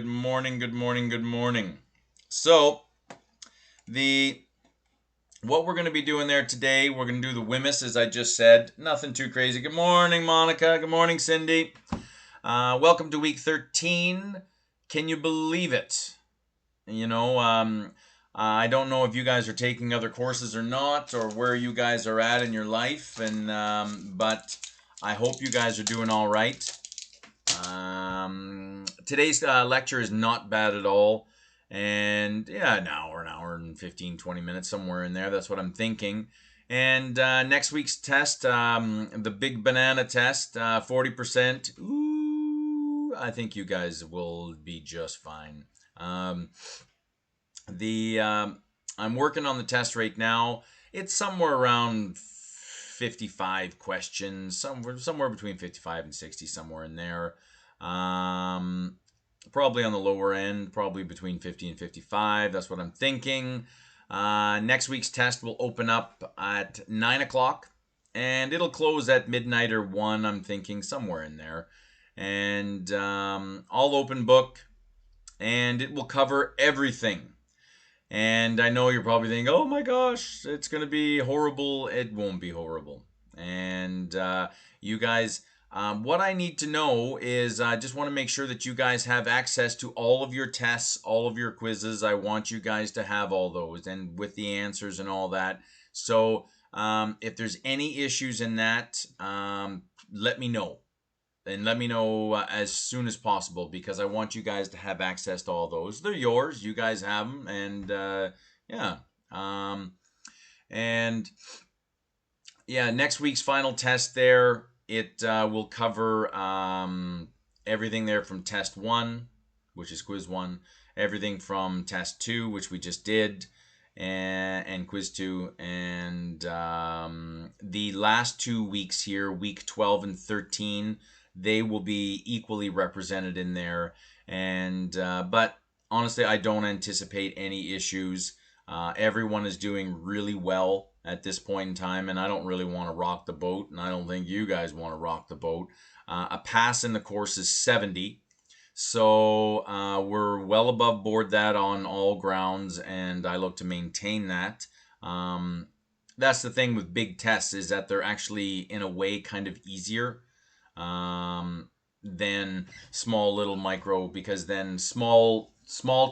Good morning, good morning, good morning. So, the what we're going to be doing there today, we're going to do the WHMIS as I just said. Nothing too crazy. Good morning, Monica. Good morning, Cindy. Welcome to week 13. Can you believe it? You know, I don't know if you guys are taking other courses or not, or where you guys are at in your life, but I hope you guys are doing all right. Today's lecture is not bad at all. And yeah, an hour and 15, 20 minutes, somewhere in there. That's what I'm thinking. And next week's test, the big banana test, 40%. Ooh, I think you guys will be just fine. The I'm working on the test right now. It's somewhere around 55 questions, somewhere between 55 and 60, somewhere in there. Probably on the lower end, probably between 50 and 55. That's what I'm thinking. Next week's test will open up at 9 o'clock and it'll close at midnight or 1, I'm thinking, somewhere in there. And all open book, and it will cover everything. And I know you're probably thinking, oh my gosh, it's going to be horrible. It won't be horrible. And you guys, what I need to know is I just want to make sure that you guys have access to all of your tests, all of your quizzes. I want you guys to have all those and with the answers and all that. So if there's any issues in that, let me know. And let me know as soon as possible because I want you guys to have access to all those. They're yours. You guys have them, and yeah. Um, and yeah, next week's final test there. It will cover everything there from test 1, which is quiz 1, everything from test 2, which we just did, and quiz 2, and the last 2 weeks here, week 12 and 13, they will be equally represented in there. And but honestly, I don't anticipate any issues. Everyone is doing really well at this point in time, and I don't really want to rock the boat, and I don't think you guys want to rock the boat. A pass in the course is 70, so we're well above board that on all grounds, and I look to maintain that. That's the thing with big tests, is that they're actually, in a way, kind of easier than small little micro, because then small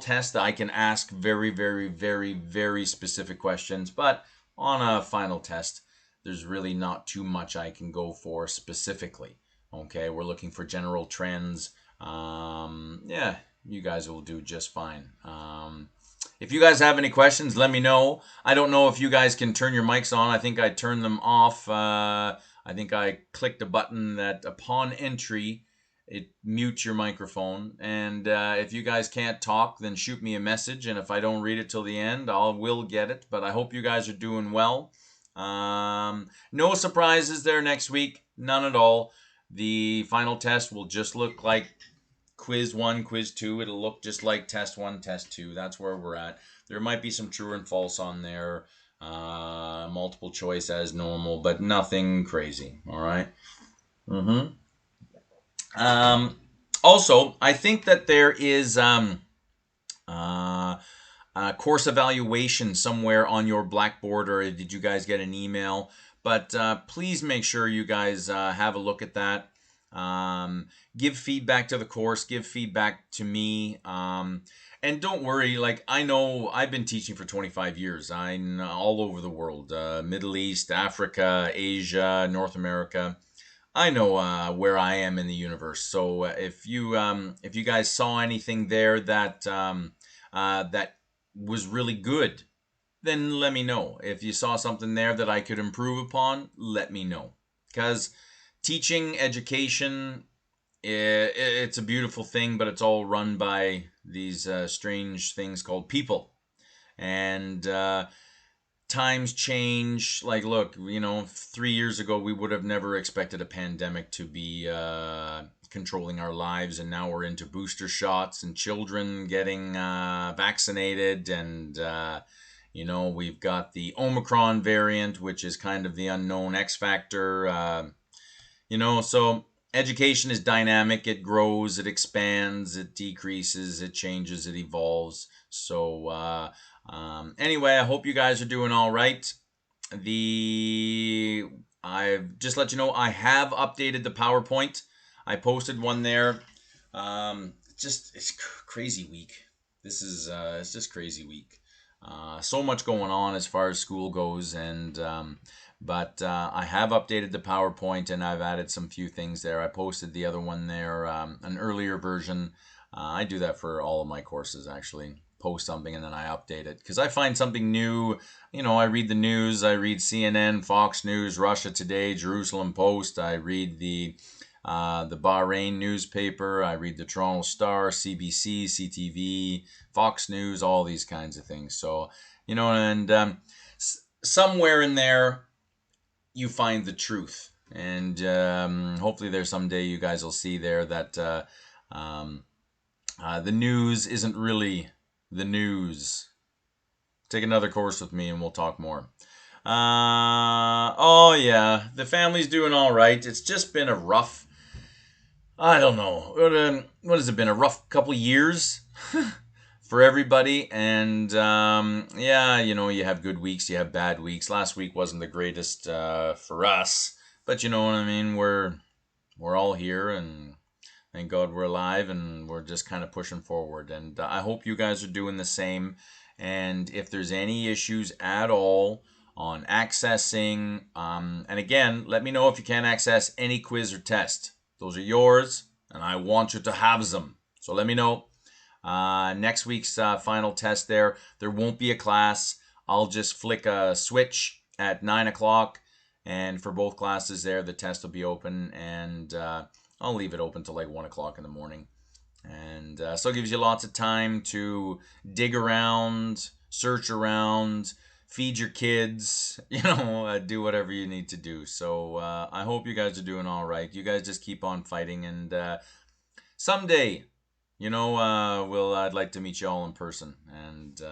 tests I can ask very, very, very, very specific questions, but on a final test, there's really not too much I can go for specifically. Okay, we're looking for general trends. Yeah, you guys will do just fine. If you guys have any questions, let me know. I don't know if you guys can turn your mics on. I think I turned them off. I think I clicked a button that upon entry, it mutes your microphone. And if you guys can't talk, then shoot me a message. And if I don't read it till the end, I will get it. But I hope you guys are doing well. No surprises there next week. None at all. The final test will just look like quiz 1, quiz 2. It'll look just like test 1, test 2. That's where we're at. There might be some true and false on there. Multiple choice as normal, but nothing crazy. All right. Mm-hmm. Also, I think that there is a course evaluation somewhere on your Blackboard, or did you guys get an email? But please make sure you guys have a look at that. Give feedback to the course, give feedback to me. And don't worry, like, I know I've been teaching for 25 years. I'm all over the world, Middle East, Africa, Asia, North America. I know where I am in the universe. So if you guys saw anything there that was really good, then let me know. If you saw something there that I could improve upon, let me know. Because teaching, education, it's a beautiful thing, but it's all run by these strange things called people. And times change. Like, look, 3 years ago, we would have never expected a pandemic to be controlling our lives, and now we're into booster shots and children getting vaccinated, and we've got the Omicron variant, which is kind of the unknown X factor. So education is dynamic. It grows, it expands, it decreases, it changes, it evolves. So anyway, I hope you guys are doing all right. I've just let you know I have updated the PowerPoint. I posted one there. It's crazy week. This is it's just crazy week. So much going on as far as school goes, and but I have updated the PowerPoint and I've added some few things there. I posted the other one there, an earlier version. I do that for all of my courses actually. Post something and then I update it because I find something new. I read the news. I read CNN, Fox News, Russia Today, Jerusalem Post. I read the Bahrain newspaper. I read the Toronto Star, CBC, CTV, Fox News, all these kinds of things. So, and somewhere in there, you find the truth. And hopefully there's someday you guys will see there that the news isn't really the news. Take another course with me and we'll talk more. Oh yeah, the family's doing all right. It's just been a rough, I don't know, what has it been, a rough couple years for everybody. And yeah, you have good weeks, you have bad weeks. Last week wasn't the greatest for us, but you know what I mean. We're all here, and thank God we're alive, and we're just kind of pushing forward. And I hope you guys are doing the same. And if there's any issues at all on accessing, and again, let me know if you can't access any quiz or test. Those are yours, and I want you to have them. So let me know. Next week's final test there won't be a class. I'll just flick a switch at 9 o'clock, and for both classes there, the test will be open, and I'll leave it open till like 1 o'clock in the morning. And so it gives you lots of time to dig around, search around, feed your kids, do whatever you need to do. So I hope you guys are doing all right. You guys just keep on fighting, and someday, I'd like to meet you all in person, and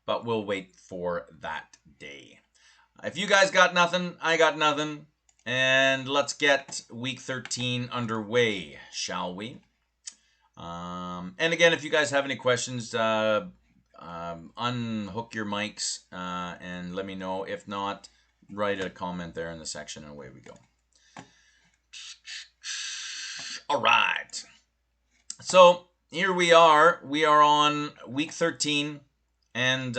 but we'll wait for that day. If you guys got nothing, I got nothing, and let's get week 13 underway, shall we? And again, if you guys have any questions, unhook your mics and let me know. If not, write a comment there in the section and away we go. All right. So here we are. We are on week 13. And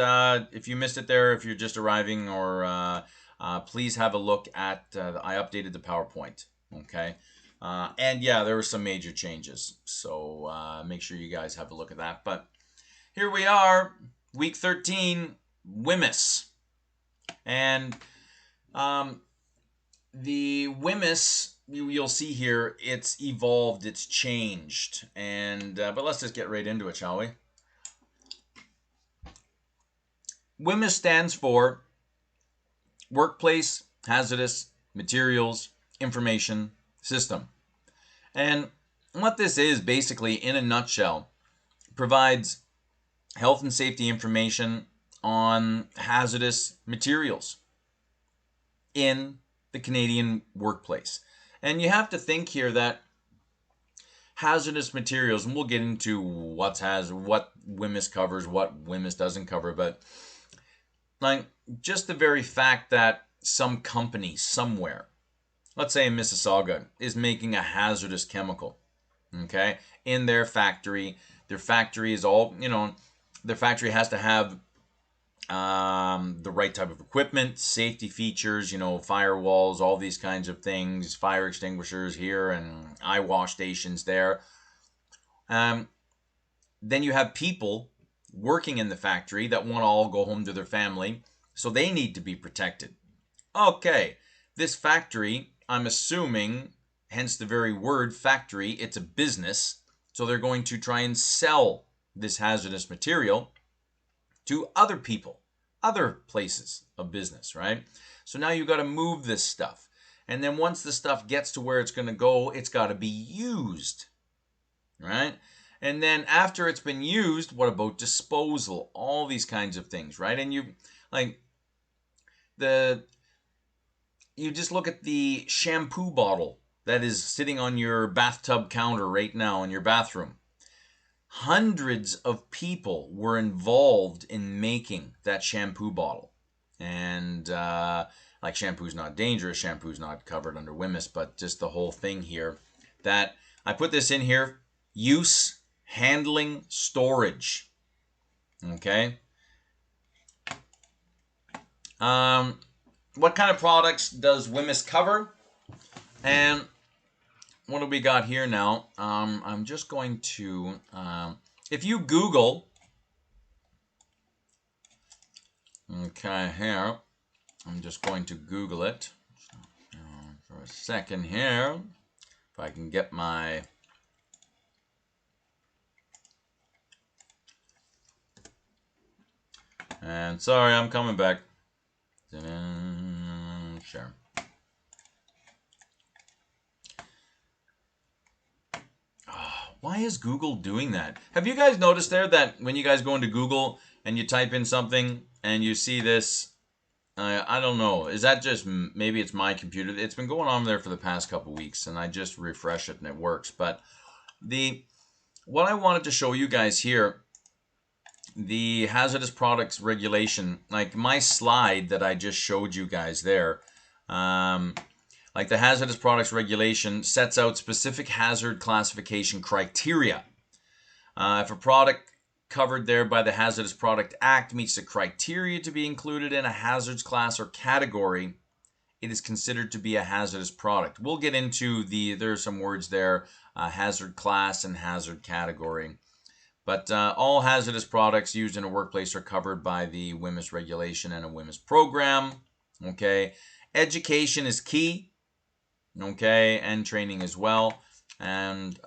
if you missed it there, if you're just arriving, or please have a look at, I updated the PowerPoint. Okay. And yeah, there were some major changes. So make sure you guys have a look at that. But here we are, week 13, WHMIS. And the WHMIS, you'll see here, it's evolved, it's changed. And but let's just get right into it, shall we? WHMIS stands for Workplace Hazardous Materials Information System. And what this is, basically, in a nutshell, provides health and safety information on hazardous materials in the Canadian workplace. And you have to think here that hazardous materials, and we'll get into what WHMIS covers, what WHMIS doesn't cover, but like just the very fact that some company somewhere, let's say in Mississauga, is making a hazardous chemical, okay, in their factory. Their factory is all, their factory has to have the right type of equipment, safety features, firewalls, all these kinds of things, fire extinguishers here and eye wash stations there. Then you have people working in the factory that want to all go home to their family, so they need to be protected. Okay, this factory, I'm assuming, hence the very word factory, it's a business, so they're going to try and sell this hazardous material to other people, other places of business, right? So now you've got to move this stuff. And then once the stuff gets to where it's going to go, it's got to be used, right? And then after it's been used, what about disposal? All these kinds of things, right? And you just look at the shampoo bottle that is sitting on your bathtub counter right now in your bathroom. Hundreds of people were involved in making that shampoo bottle. And like, shampoo's not dangerous, shampoo's not covered under WHMIS, but just the whole thing here, that I put this in here: use, handling, storage. Okay. What kind of products does WHMIS cover? And what do we got here now? I'm just going to, if you Google, okay, here, I'm just going to Google it for a second here, if I can get my, and sorry, I'm coming back. Sure. Why is Google doing that? Have you guys noticed there that when you guys go into Google and you type in something and you see this, I don't know, is that just, maybe it's my computer? It's been going on there for the past couple weeks, and I just refresh it and it works. But what I wanted to show you guys here, the hazardous products regulation, like my slide that I just showed you guys there, like the hazardous products regulation sets out specific hazard classification criteria. If a product covered there by the Hazardous Product Act meets the criteria to be included in a hazards class or category, it is considered to be a hazardous product. We'll get into there's some words there, hazard class and hazard category. But all hazardous products used in a workplace are covered by the WHMIS regulation and a WHMIS program. Okay, education is key. Okay, and training as well. And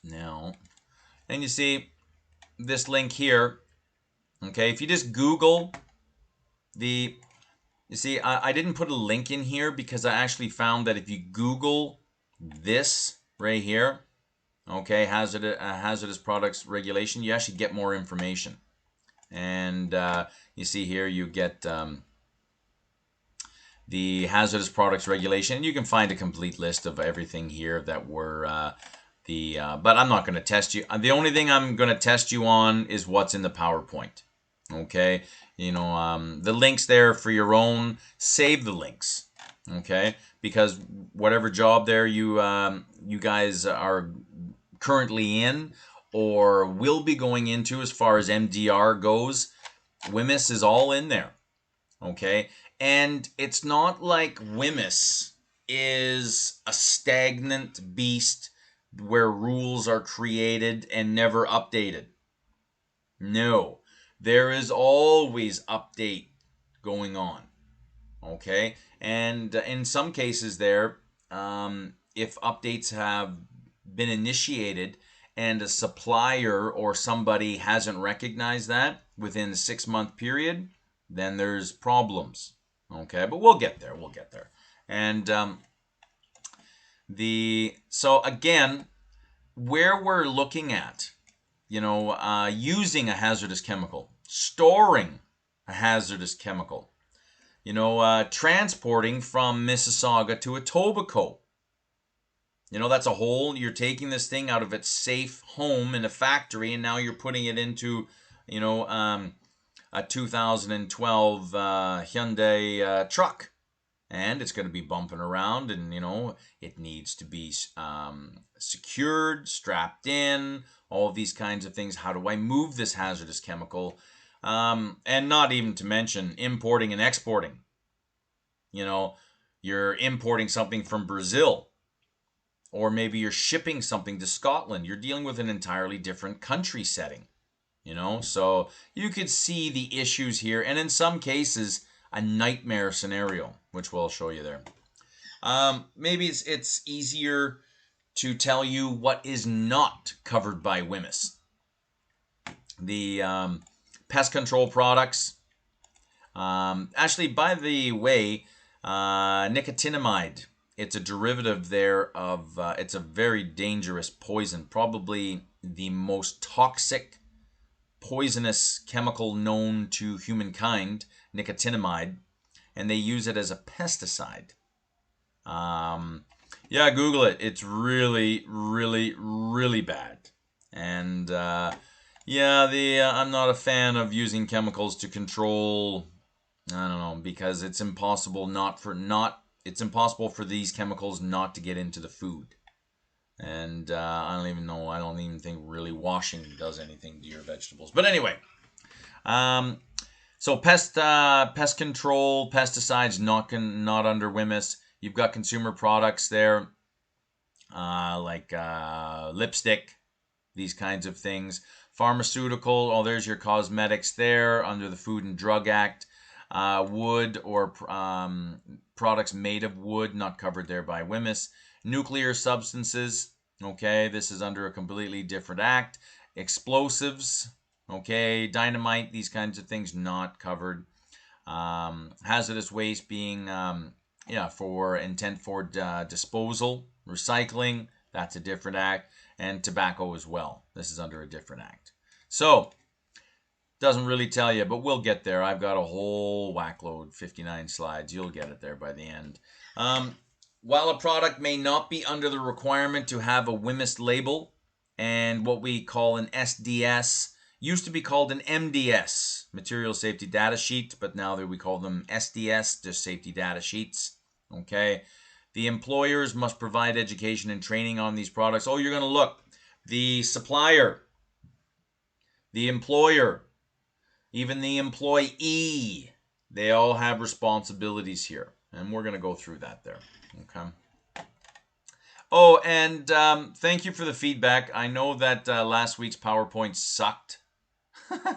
now, and you see this link here. Okay, if you just Google you see, I didn't put a link in here because I actually found that if you Google this right here, okay, hazardous products regulation, you actually get more information. And you see here, you get the hazardous products regulation, and you can find a complete list of everything here that were but I'm not going to test you. The only thing I'm going to test you on is what's in the PowerPoint. Okay, you know, the links there for your own, save the links. Okay, because whatever job there you guys are currently in or will be going into as far as MDR goes, WHMIS is all in there. Okay, and it's not like WHMIS is a stagnant beast where rules are created and never updated. No, there is always update going on. Okay, and in some cases there, if updates have been initiated and a supplier or somebody hasn't recognized that within the 6-month period, then there's problems. Okay, but we'll get there. We'll get there. And so again, where we're looking at, you know, using a hazardous chemical, storing a hazardous chemical, you know, transporting from Mississauga to Etobicoke. You know, that's a whole, you're taking this thing out of its safe home in a factory, and now you're putting it into, you know, a 2012 Hyundai truck. And it's going to be bumping around, and, you know, it needs to be secured, strapped in, all of these kinds of things. How do I move this hazardous chemical? And not even to mention importing and exporting. You know, you're importing something from Brazil, or maybe you're shipping something to Scotland. You're dealing with an entirely different country setting. You know, so you could see the issues here, and in some cases, a nightmare scenario, which we'll show you there. Maybe it's easier to tell you what is not covered by WHMIS. The pest control products. Actually, by the way, nicotinamide, it's a derivative there of, it's a very dangerous poison, probably the most toxic poisonous chemical known to humankind, nicotinamide, and they use it as a pesticide. Yeah, Google it. It's really, really, really bad. And yeah, I'm not a fan of using chemicals to control. I don't know, because it's impossible it's impossible for these chemicals not to get into the food. And I don't even know. I don't even think really washing does anything to your vegetables. But anyway, um, so pest control, pesticides not under WHMIS. You've got consumer products there, like lipstick, these kinds of things. Pharmaceutical, oh, there's your cosmetics there under the Food and Drug Act. Wood or products made of wood, not covered there by WHMIS. Nuclear substances, okay, this is under a completely different act. Explosives, okay, dynamite, these kinds of things not covered. Hazardous waste being, for intent for disposal. Recycling, that's a different act. And tobacco as well. This is under a different act. So, doesn't really tell you, but we'll get there. I've got a whole whack load, 59 slides. You'll get it there by the end. While a product may not be under the requirement to have a WHMIS label and what we call an SDS, used to be called an MDS, Material Safety Data Sheet, but now we call them SDS, just safety data sheets. Okay. The employers must provide education and training on these products. Oh, you're going to look. The supplier, the employer, even the employee, they all have responsibilities here. And we're going to go through that there. Okay. Oh, and thank you for the feedback. I know that last week's PowerPoint sucked.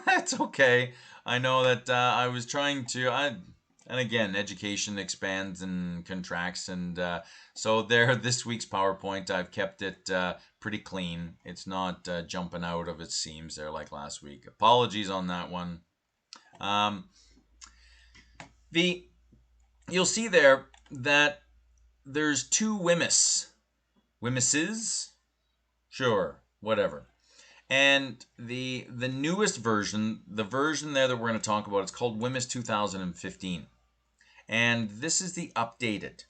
It's okay. I know that I was trying to... and again, education expands and contracts. And so there, this week's PowerPoint, I've kept it pretty clean. It's not jumping out of its seams there like last week. Apologies on that one. You'll see there that there's two WHMIS. WHMISs? Sure, whatever. And the newest version, the version there that we're going to talk about, it's called WHMIS 2015. And this is the updated.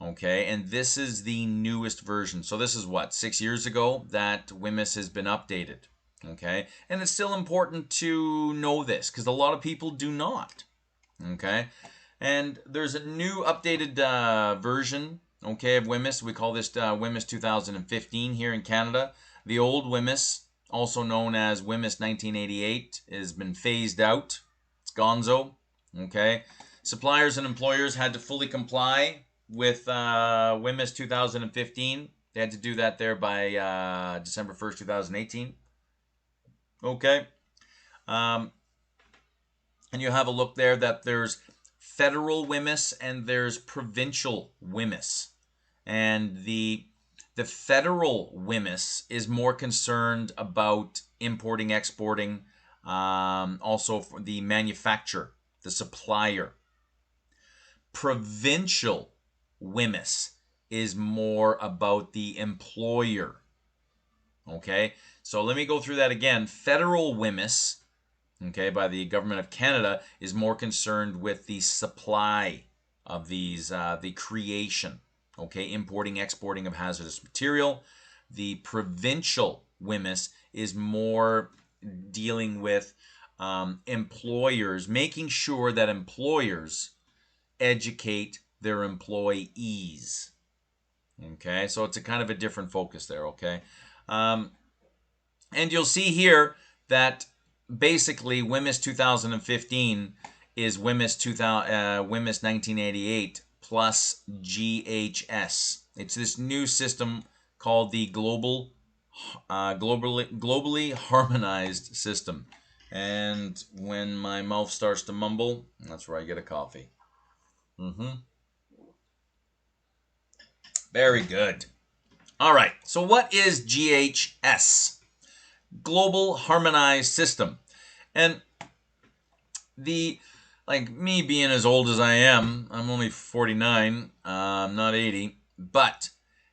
Okay, and this is the newest version. So this is what, 6 years ago that WHMIS has been updated. Okay, and it's still important to know this because a lot of people do not. Okay, and there's a new updated version, okay, of WHMIS. We call this WHMIS 2015 here in Canada. The old WHMIS, also known as WHMIS 1988, has been phased out. It's gonzo. Okay, suppliers and employers had to fully comply with WHMIS 2015. They had to do that there by December 1st, 2018. Okay. And you have a look there that there's federal WHMIS and there's provincial WHMIS. And the federal WHMIS is more concerned about importing, exporting, also for the manufacturer, the supplier. Provincial WHMIS is more about the employer. Okay, so let me go through that again. Federal WHMIS, okay, by the Government of Canada, is more concerned with the supply of these, the creation, okay, importing, exporting of hazardous material. The provincial WHMIS is more dealing with employers, making sure that employers educate their employees. Okay, so it's a kind of a different focus there, okay? And you'll see here that basically WHMIS 2015 is WHMIS 1988 plus GHS. It's this new system called the globally harmonized system. And when my mouth starts to mumble, that's where I get a coffee. Very good. All right, so what is GHS? Global Harmonized System. And like me being as old as I am, I'm only 49, I'm not 80, but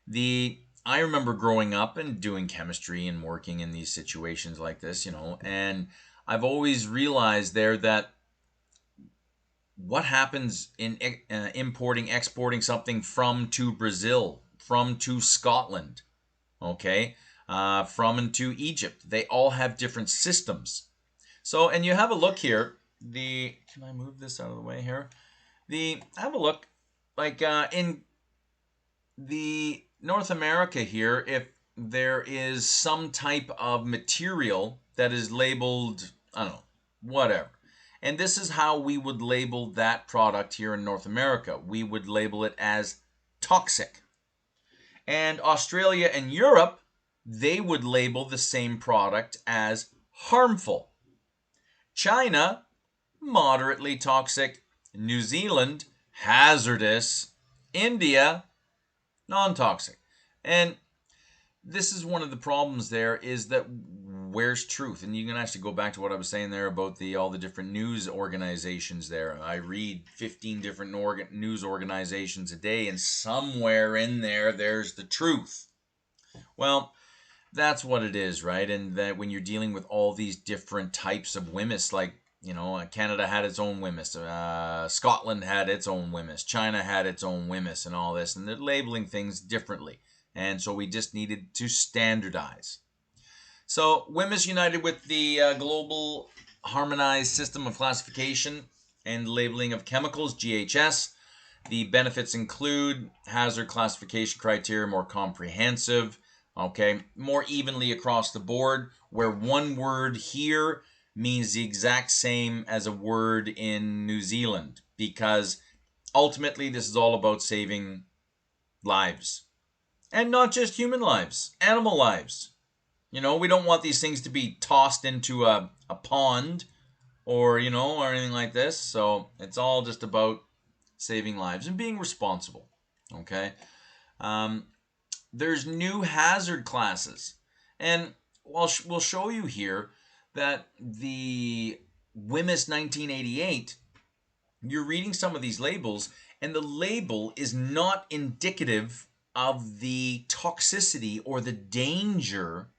I remember growing up and doing chemistry and working in these situations like this, and I've always realized there that what happens in importing, exporting something from to Brazil, from to Scotland, okay, from and to Egypt. They all have different systems. So, and you have a look here. Can I move this out of the way here? Have a look, like in the North America here, if there is some type of material that is labeled, I don't know, whatever. And this is how we would label that product here in North America. We would label it as toxic. And Australia and Europe, they would label the same product as harmful. China, moderately toxic. New Zealand, hazardous. India, non-toxic. And this is one of the problems there, is that where's truth? And you can actually go back to what I was saying there about all the different news organizations there. I read 15 different news organizations a day, and somewhere in there, there's the truth. Well, that's what it is, right? And that when you're dealing with all these different types of WHMIS, like, you know, Canada had its own WHMIS, Scotland had its own WHMIS, China had its own WHMIS, and all this, and they're labeling things differently. And so we just needed to standardize. So WHMIS united with the Global Harmonized System of Classification and Labeling of Chemicals, GHS. The benefits include hazard classification criteria more comprehensive, okay, more evenly across the board, where one word here means the exact same as a word in New Zealand, because ultimately this is all about saving lives. And not just human lives, animal lives. You know, we don't want these things to be tossed into a pond or, you know, or anything like this. So it's all just about saving lives and being responsible, okay? There's new hazard classes. And we'll show you here that the WHMIS 1988, you're reading some of these labels, and the label is not indicative of the toxicity or the danger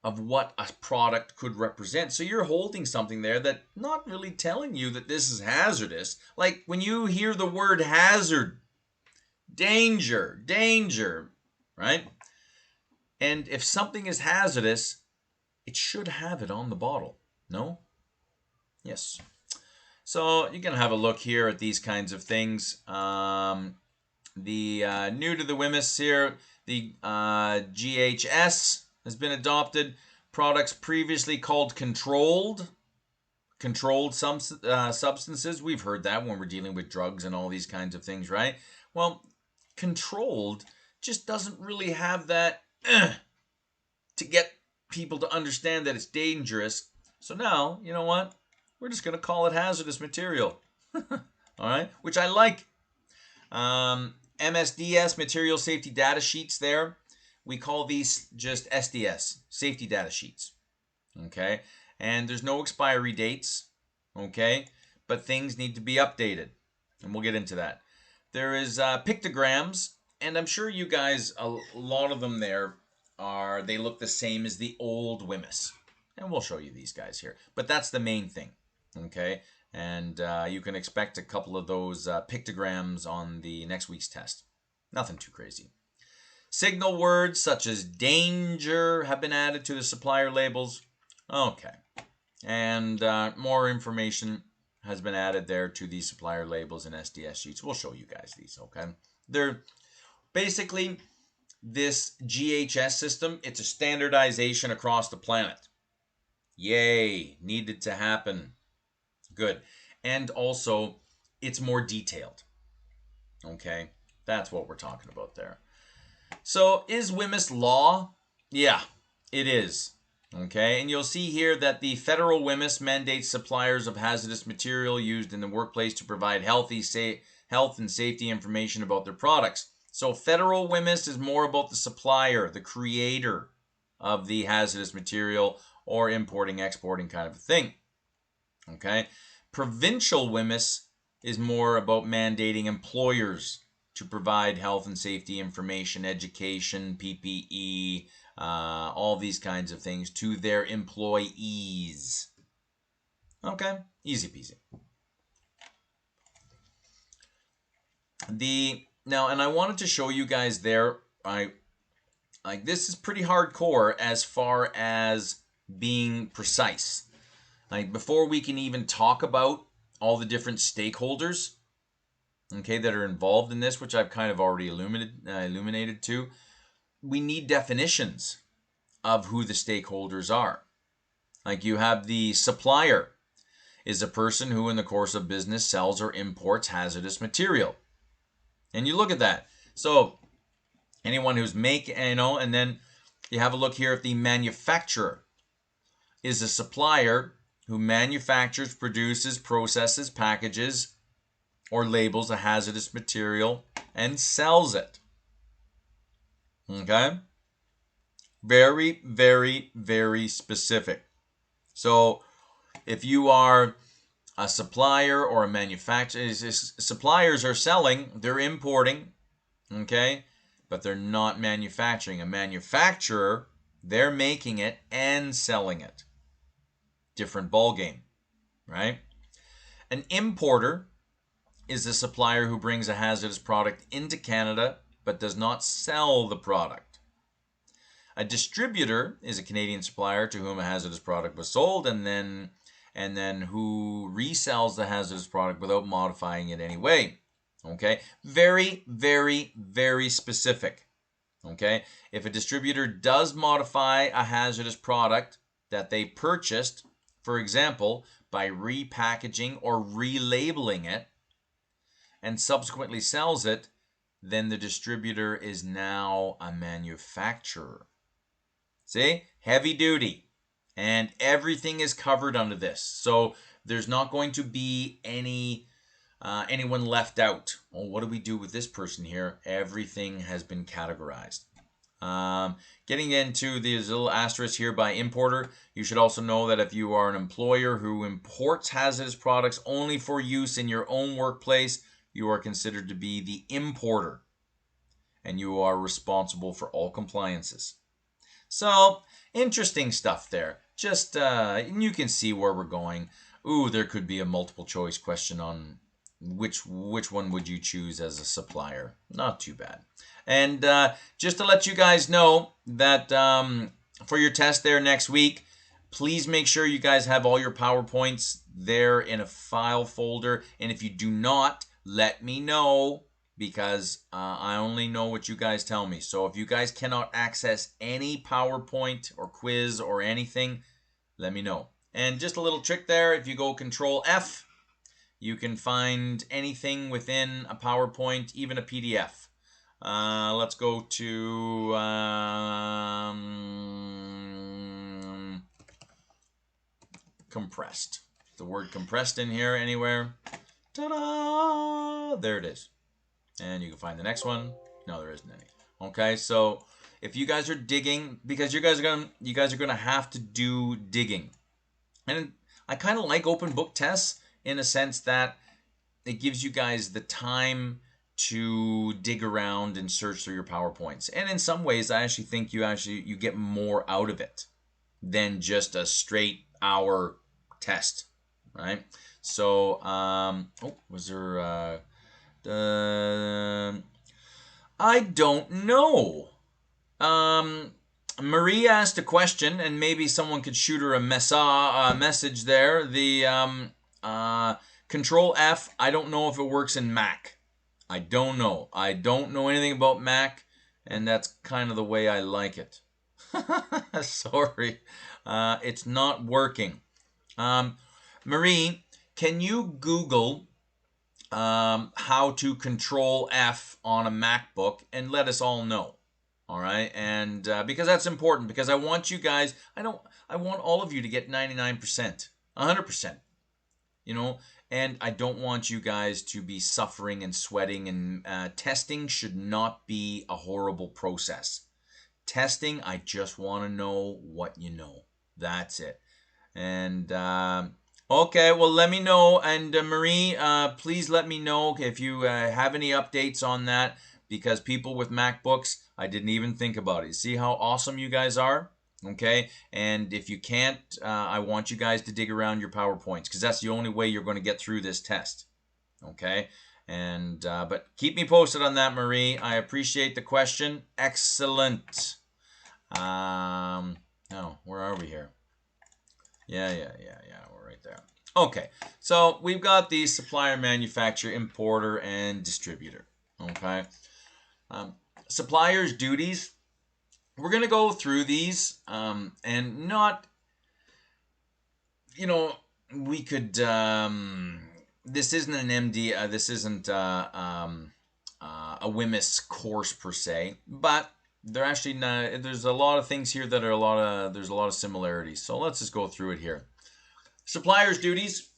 of what a product could represent. So you're holding something there that not really telling you that this is hazardous. Like when you hear the word hazard, danger, right? And if something is hazardous, it should have it on the bottle. No? Yes. So you can have a look here at these kinds of things. New to the WHMIS here, the GHS has been adopted. Products previously called controlled substances. We've heard that when we're dealing with drugs and all these kinds of things, right? Well, controlled just doesn't really have that to get people to understand that it's dangerous. So now, you know what? We're just going to call it hazardous material. All right? Which I like. MSDS, Material Safety Data Sheets there. We call these just SDS, Safety Data Sheets. Okay? And there's no expiry dates. Okay? But things need to be updated. And we'll get into that. There is pictograms. And I'm sure you guys, a lot of them there, they look the same as the old WHMIS. And we'll show you these guys here. But that's the main thing. Okay? And you can expect a couple of those pictograms on the next week's test. Nothing too crazy. Signal words such as danger have been added to the supplier labels. Okay. And more information has been added there to the supplier labels and SDS sheets. We'll show you guys these, okay? They're basically this GHS system. It's a standardization across the planet. Yay. Needed to happen. Good. And also, it's more detailed. Okay? That's what we're talking about there. So, is WHMIS law? Yeah, it is. Okay? And you'll see here that the federal WHMIS mandates suppliers of hazardous material used in the workplace to provide health and safety information about their products. So, federal WHMIS is more about the supplier, the creator of the hazardous material or importing, exporting kind of a thing. Okay? Provincial WHMIS is more about mandating employers to provide health and safety information, education, PPE, all these kinds of things to their employees. Okay, easy peasy. Now, and I wanted to show you guys there. Like this is pretty hardcore as far as being precise. Like before we can even talk about all the different stakeholders, okay, that are involved in this, which I've kind of already illuminated to, we need definitions of who the stakeholders are. Like you have the supplier is a person who in the course of business sells or imports hazardous material. And you look at that. So anyone who's and then you have a look here at the manufacturer is a supplier who manufactures, produces, processes, packages, or labels a hazardous material and sells it. Okay? Very, very, very specific. So if you are a supplier or a manufacturer, suppliers are selling, they're importing, okay? But they're not manufacturing. A manufacturer, they're making it and selling it. Different ball game, right? An importer is a supplier who brings a hazardous product into Canada but does not sell the product. A distributor is a Canadian supplier to whom a hazardous product was sold and then who resells the hazardous product without modifying it in any way. Okay? Very, very, very specific. Okay? If a distributor does modify a hazardous product that they purchased, for example, by repackaging or relabeling it, and subsequently sells it, then the distributor is now a manufacturer. See? Heavy duty. And everything is covered under this. So there's not going to be anyone left out. Well, what do we do with this person here? Everything has been categorized. Getting into these little asterisks here by importer, you should also know that if you are an employer who imports hazardous products only for use in your own workplace, you are considered to be the importer, and you are responsible for all compliances. So, interesting stuff there. Just, you can see where we're going. Ooh, there could be a multiple choice question on which one would you choose as a supplier. Not too bad. And just to let you guys know that for your test there next week, please make sure you guys have all your PowerPoints there in a file folder. And if you do not, let me know, because I only know what you guys tell me. So if you guys cannot access any PowerPoint or quiz or anything, let me know. And just a little trick there, if you go Control F, you can find anything within a PowerPoint, even a PDF. Let's go to compressed. The word compressed in here anywhere. Ta-da! There it is. And you can find the next one. No, there isn't any. Okay, so if you guys are digging, because you guys are gonna have to do digging. And I kind of like open book tests in a sense that it gives you guys the time to dig around and search through your PowerPoints. And in some ways, I actually think you get more out of it than just a straight hour test, right? So, was there? I don't know. Marie asked a question, and maybe someone could shoot her a message there. The Control F. I don't know if it works in Mac. I don't know. I don't know anything about Mac, and that's kind of the way I like it. Sorry, it's not working. Marie, can you Google how to Control F on a MacBook and let us all know? All right, and because that's important, because I want you guys, I want all of you to get 99%, 100%, you know, and I don't want you guys to be suffering and sweating, and testing should not be a horrible process. Testing, I just want to know what you know. That's it. And okay, well, let me know. And Marie, please let me know if you have any updates on that, because people with MacBooks, I didn't even think about it. See how awesome you guys are? Okay, and if you can't, I want you guys to dig around your PowerPoints, because that's the only way you're going to get through this test. Okay, And but keep me posted on that, Marie. I appreciate the question. Excellent. Oh, where are we here? Yeah. We're right there. Okay, so we've got the supplier, manufacturer, importer, and distributor. Okay. Supplier's duties. We're going to go through these and not, we could, this isn't an MD, this isn't a WHMIS course per se, but they're actually not, there's a lot of things here that are there's a lot of similarities. So let's just go through it here. Supplier's duties.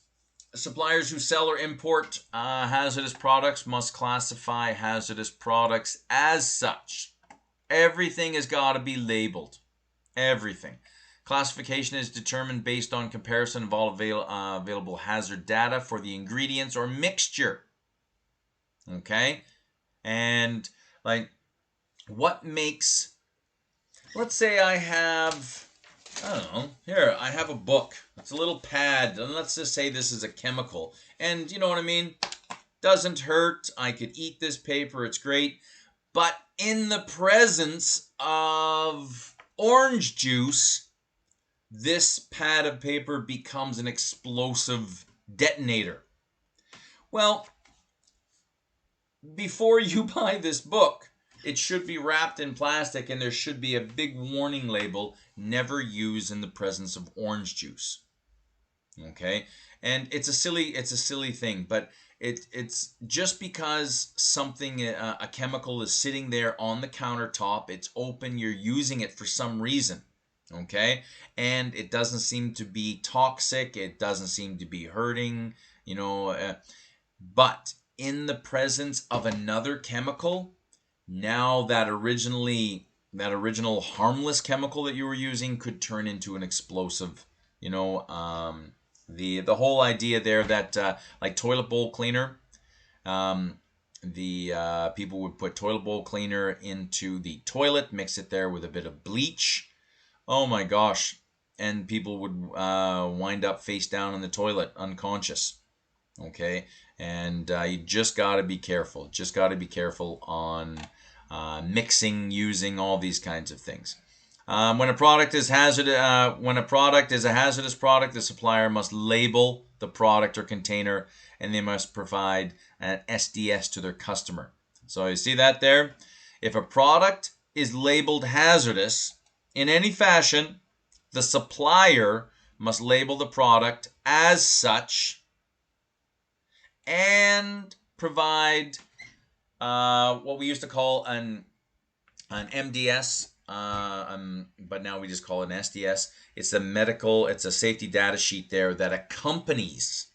Suppliers who sell or import hazardous products must classify hazardous products as such. Everything has got to be labeled. Everything. Classification is determined based on comparison of all available hazard data for the ingredients or mixture. Okay? And like, what makes, let's say I don't know, here, I have a book. It's a little pad, and let's just say this is a chemical. And you know what I mean? Doesn't hurt. I could eat this paper. It's great. But in the presence of orange juice, this pad of paper becomes an explosive detonator. Well, before you buy this book, it should be wrapped in plastic and there should be a big warning label, never use in the presence of orange juice. Okay? And it's a silly thing, but it's just because something, a chemical is sitting there on the countertop, it's open, you're using it for some reason. Okay? And it doesn't seem to be toxic, it doesn't seem to be hurting, but in the presence of another chemical, now that original harmless chemical that you were using could turn into an explosive. The whole idea there that like toilet bowl cleaner, the people would put toilet bowl cleaner into the toilet, mix it there with a bit of bleach. Oh my gosh. And people would wind up face down in the toilet, unconscious. Okay? And you just got to be careful. Just got to be careful on mixing, using, all these kinds of things. When a product is a hazardous product, the supplier must label the product or container, and they must provide an SDS to their customer. So you see that there? If a product is labeled hazardous in any fashion, the supplier must label the product as such and provide what we used to call an MDS, but now we just call it an SDS. It's a safety data sheet there that accompanies,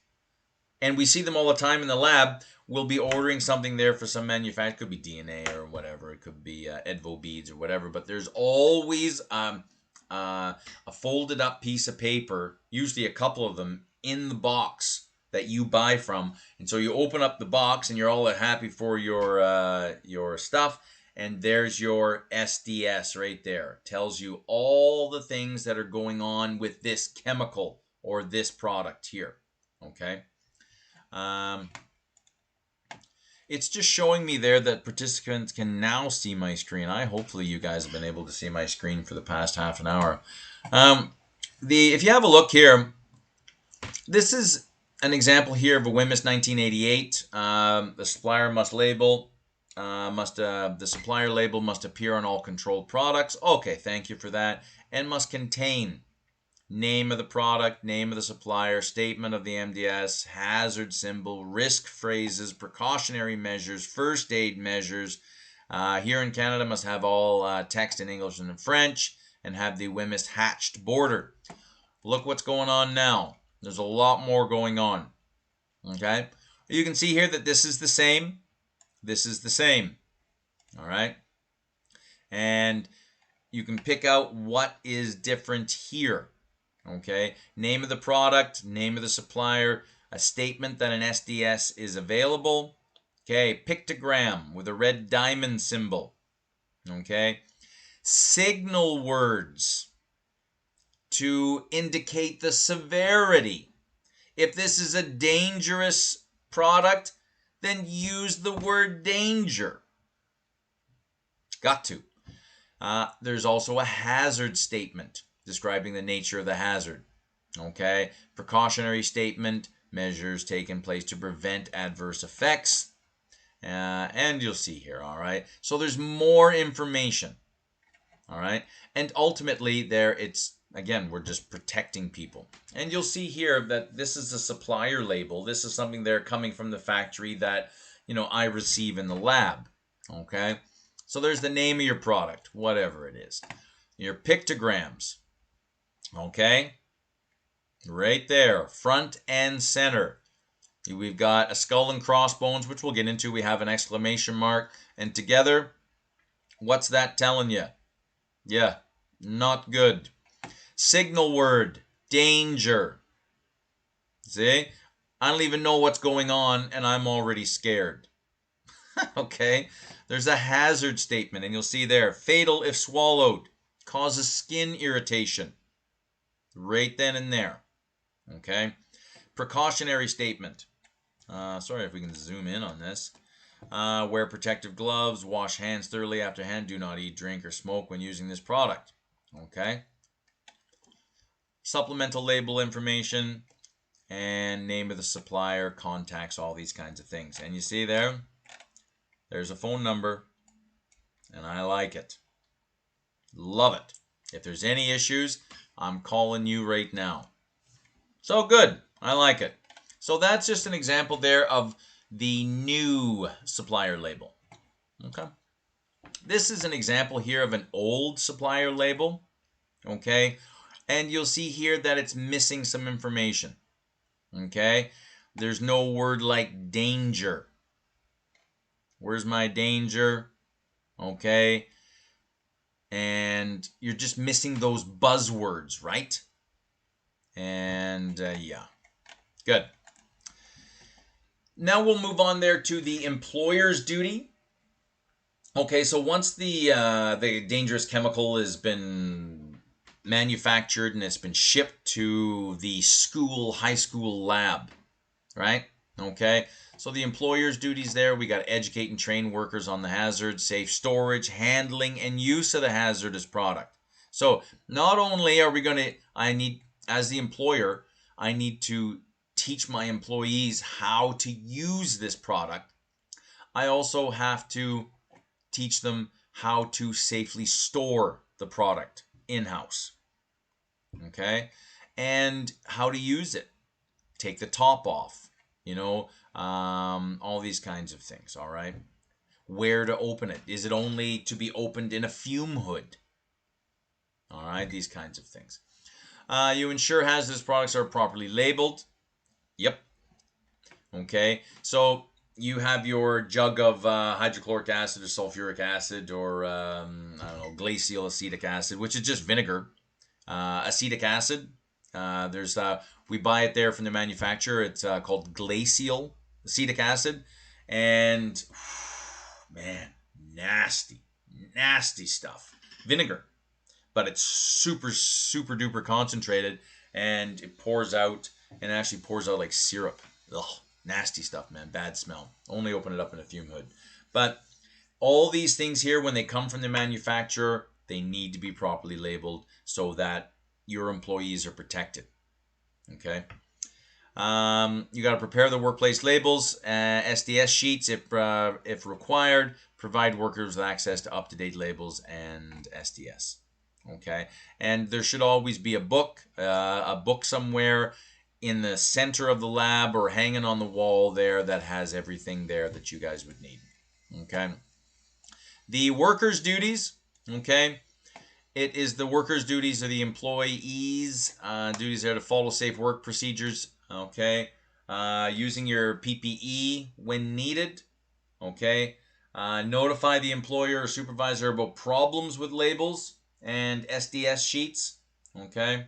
and we see them all the time in the lab. We'll be ordering something there for some manufacturer. It could be DNA or whatever. It could be Edvo beads or whatever, but there's always a folded up piece of paper, usually a couple of them, in the box that you buy from. And so you open up the box and you're all happy for your stuff, and there's your SDS right there. Tells you all the things that are going on with this chemical or this product here. Okay? It's just showing me there that participants can now see my screen. Hopefully you guys have been able to see my screen for the past half an hour. If you have a look here, this is an example here of a WHMIS 1988. The supplier must label, the supplier label must appear on all controlled products. Okay, thank you for that. And must contain name of the product, name of the supplier, statement of the MDS, hazard symbol, risk phrases, precautionary measures, first aid measures. Here in Canada must have all text in English and in French, and have the WHMIS hatched border. Look what's going on now. There's a lot more going on. Okay? You can see here that this is the same. This is the same. All right? And you can pick out what is different here. Okay? Name of the product, name of the supplier, a statement that an SDS is available. Okay? Pictogram with a red diamond symbol. Okay? Signal words to indicate the severity. If this is a dangerous product, then use the word danger. Got to. There's also a hazard statement describing the nature of the hazard. Okay, precautionary statement, measures taken place to prevent adverse effects. And you'll see here, all right? So there's more information, all right? And ultimately there it's, again, we're just protecting people. And you'll see here that this is a supplier label. This is something they're coming from the factory that, I receive in the lab, okay? So there's the name of your product, whatever it is. Your pictograms, okay? Right there, front and center. We've got a skull and crossbones, which we'll get into. We have an exclamation mark. And together, what's that telling you? Yeah, not good. Signal word, danger. See? I don't even know what's going on, and I'm already scared. Okay? There's a hazard statement, and you'll see there, fatal if swallowed, causes skin irritation. Right then and there. Okay? Precautionary statement. Sorry if we can zoom in on this. Wear protective gloves, wash hands thoroughly after hand, do not eat, drink, or smoke when using this product. Okay? Supplemental label information and name of the supplier, contacts, all these kinds of things. And you see there's a phone number, and I like it. Love it. If there's any issues, I'm calling you right now. So good. I like it. So that's just an example there of the new supplier label. Okay. This is an example here of an old supplier label. Okay. And you'll see here that it's missing some information. Okay. There's no word like danger. Where's my danger? Okay. And you're just missing those buzzwords, right? And yeah. Good. Now we'll move on there to the employer's duty. Okay, so once the dangerous chemical has been manufactured and it's been shipped to the high school lab, right? Okay, so the employer's duties there, we got to educate and train workers on the hazard, safe storage, handling, and use of the hazardous product. So not only are we going to, as the employer, I need to teach my employees how to use this product. I also have to teach them how to safely store the product in-house. Okay? And how to use it. Take the top off. All these kinds of things, all right? Where to open it. Is it only to be opened in a fume hood? All right, these kinds of things. You ensure hazardous products are properly labeled. Yep. Okay, so you have your jug of hydrochloric acid or sulfuric acid or, I don't know, glacial acetic acid, which is just vinegar. Acetic acid, we buy it there from the manufacturer. It's called glacial acetic acid. And, man, nasty stuff. Vinegar. But it's super, super duper concentrated, and it pours out, and it actually pours out like syrup. Ugh, nasty stuff, man. Bad smell. Only open it up in a fume hood. But all these things here, when they come from the manufacturer, they need to be properly labeled so that your employees are protected. Okay. You got to prepare the workplace labels, SDS sheets if required. Provide workers with access to up-to-date labels and SDS. Okay, and there should always be a book somewhere in the center of the lab or hanging on the wall there that has everything there that you guys would need. Okay, the workers' duties. Okay, it is the workers' duties of the employees. Duties are to follow safe work procedures. Okay, using your PPE when needed. Okay, notify the employer or supervisor about problems with labels and SDS sheets. Okay.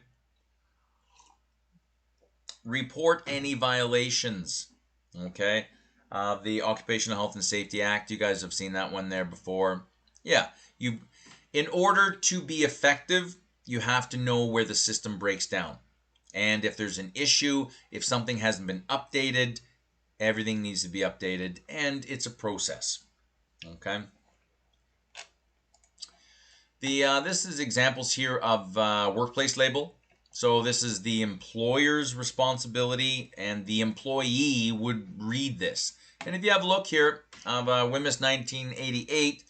Report any violations. Okay. The Occupational Health and Safety Act. You guys have seen that one there before. Yeah. In order to be effective, you have to know where the system breaks down. And if there's an issue, if something hasn't been updated, Everything needs to be updated, and it's a process. Okay. This is examples here of workplace label. So this is the employer's responsibility, and the employee would read this. And if you have a look here of WHMIS 1988,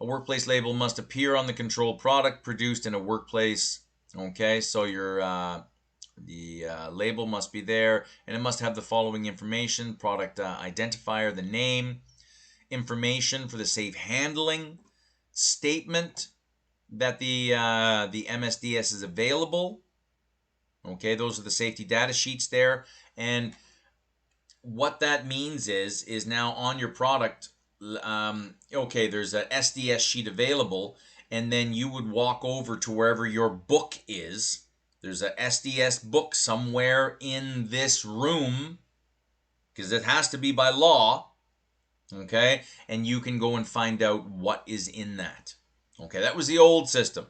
a workplace label must appear on the controlled product produced in a workplace. Okay, so the label must be there, and it must have the following information: product identifier, the name, information for the safe handling, statement that the MSDS is available. Okay, those are the safety data sheets there, and what that means is now on your product. Okay, there's a SDS sheet available, and then you would walk over to wherever your book is. There's a SDS book somewhere in this room, because it has to be by law. Okay, and you can go and find out what is in that. Okay, that was the old system.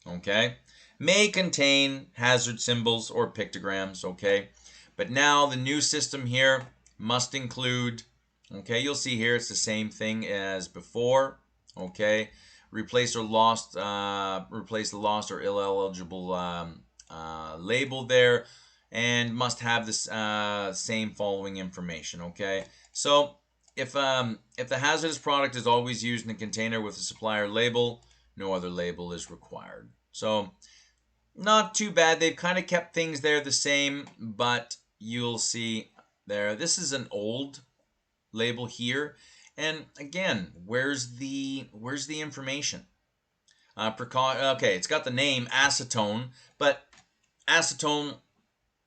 Okay, may contain hazard symbols or pictograms. Okay, but now the new system here must include. Okay, you'll see here it's the same thing as before. Okay, replace the lost or ineligible label there, and must have this same following information. Okay, so if the hazardous product is always used in a container with a supplier label, no other label is required. So not too bad. They've kind of kept things there the same, but you'll see there. This is an old label here, and again, where's the information? Okay, it's got the name acetone, but acetone.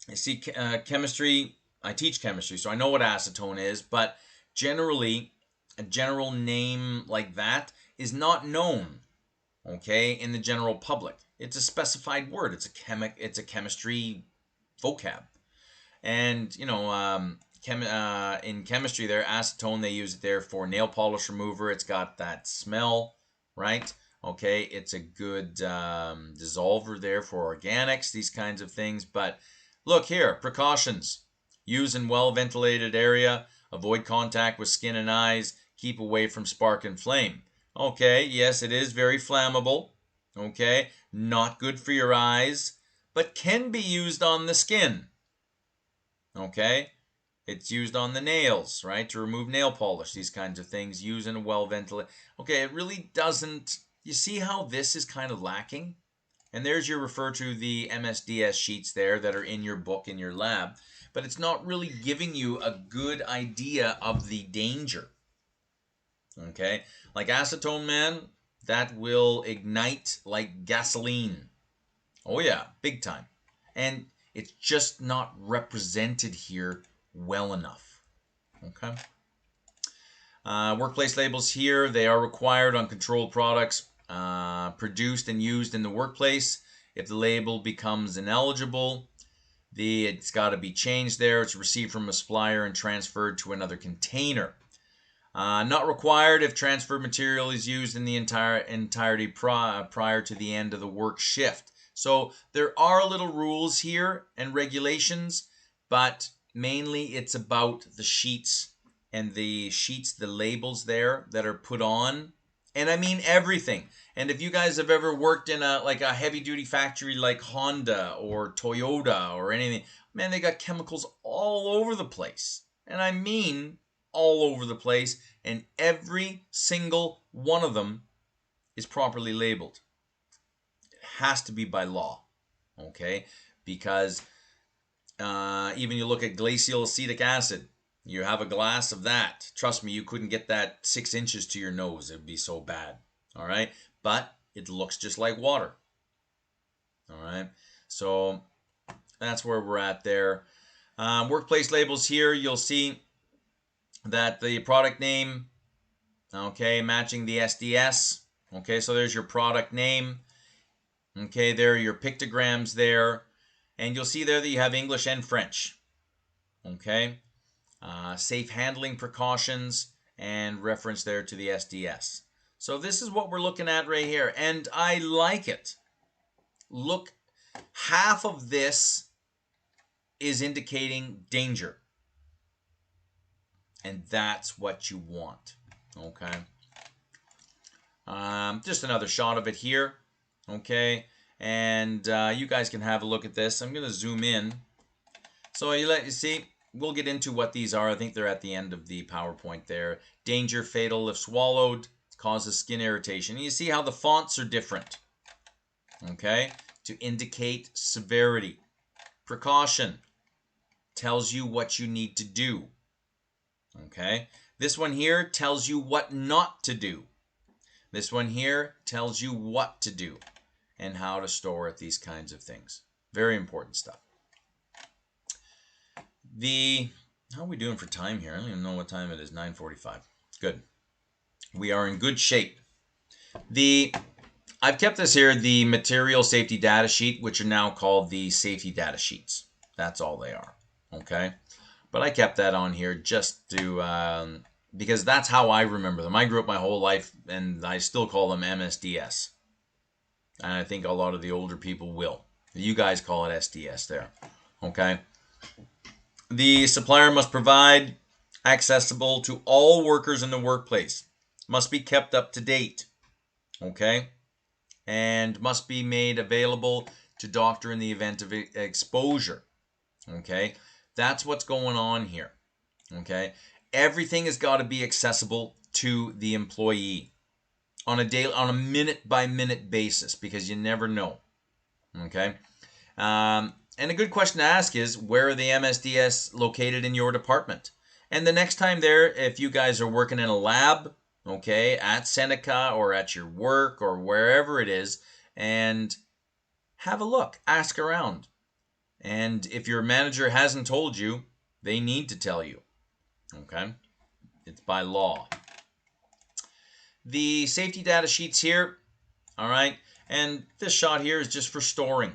I see chemistry. I teach chemistry, so I know what acetone is, but generally, a general name like that is not known, okay, in the general public. It's a specified word. It's a chemistry vocab. And in chemistry there, acetone, they use it there for nail polish remover. It's got that smell, right? Okay, it's a good dissolver there for organics, these kinds of things. But look here, precautions: use in well ventilated area, avoid contact with skin and eyes, keep away from spark and flame. Okay, yes, it is very flammable. Okay, not good for your eyes, but can be used on the skin. Okay, it's used on the nails, right, to remove nail polish, these kinds of things. Use in a well ventilated. Okay, it really doesn't. You see how this is kind of lacking? And there's your refer to the MSDS sheets there that are in your book in your lab, but it's not really giving you a good idea of the danger. Okay, like acetone, man, that will ignite like gasoline. Oh yeah, big time. And it's just not represented here well enough. Okay. Workplace labels here, they are required on controlled products produced and used in the workplace. If the label becomes ineligible, it's got to be changed there. It's received from a supplier and transferred to another container. Not required if transferred material is used in the entirety prior to the end of the work shift. So there are little rules here and regulations, but mainly it's about the sheets and the labels there that are put on. And I mean everything. And if you guys have ever worked in a heavy duty factory like Honda or Toyota or anything, man, they got chemicals all over the place. And I mean all over the place, and every single one of them is properly labeled. It has to be by law, okay? Because even you look at glacial acetic acid, you have a glass of that. Trust me, you couldn't get that 6 inches to your nose. It would be so bad, all right? But it looks just like water, all right? So that's where we're at there. Workplace labels here, you'll see that the product name, okay, matching the SDS. Okay, so there's your product name. Okay, there are your pictograms there. And you'll see there that you have English and French. Okay, safe handling precautions and reference there to the SDS. So this is what we're looking at right here. And I like it. Look, half of this is indicating danger. And that's what you want. Okay. Just another shot of it here. Okay. And you guys can have a look at this. I'm going to zoom in. So you see, we'll get into what these are. I think they're at the end of the PowerPoint there. Danger, fatal if swallowed, causes skin irritation. And you see how the fonts are different. Okay. To indicate severity. Precaution tells you what you need to do. Okay. This one here tells you what not to do. This one here tells you what to do and how to store it, these kinds of things. Very important stuff. How are we doing for time here? I don't even know what time it is. 9:45. Good. We are in good shape. I've kept this here, the material safety data sheet, which are now called the safety data sheets. That's all they are. Okay. But I kept that on here just to, because that's how I remember them. I grew up my whole life and I still call them MSDS. And I think a lot of the older people will. You guys call it SDS there. Okay. The supplier must provide accessible to all workers in the workplace. Must be kept up to date. Okay. And must be made available to doctor in the event of exposure. Okay. That's what's going on here. Okay. Everything has got to be accessible to the employee on a minute by minute basis, because you never know. Okay. And a good question to ask is, where are the MSDS located in your department? And the next time there, if you guys are working in a lab, okay, at Seneca or at your work or wherever it is, and have a look, ask around. And if your manager hasn't told you, they need to tell you. Okay? It's by law. The safety data sheets here, all right? And this shot here is just for storing.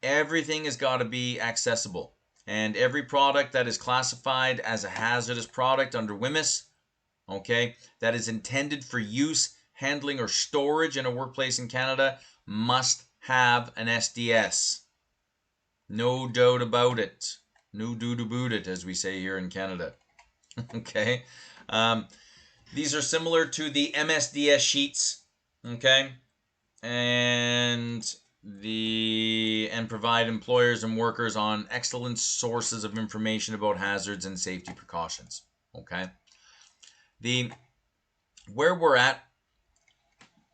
Everything has got to be accessible. And every product that is classified as a hazardous product under WHMIS, okay, that is intended for use, handling, or storage in a workplace in Canada must have an SDS. No doubt about it. No doubt about it, as we say here in Canada. Okay. These are similar to the MSDS sheets. Okay. And provide employers and workers on excellent sources of information about hazards and safety precautions. Okay. Where we're at,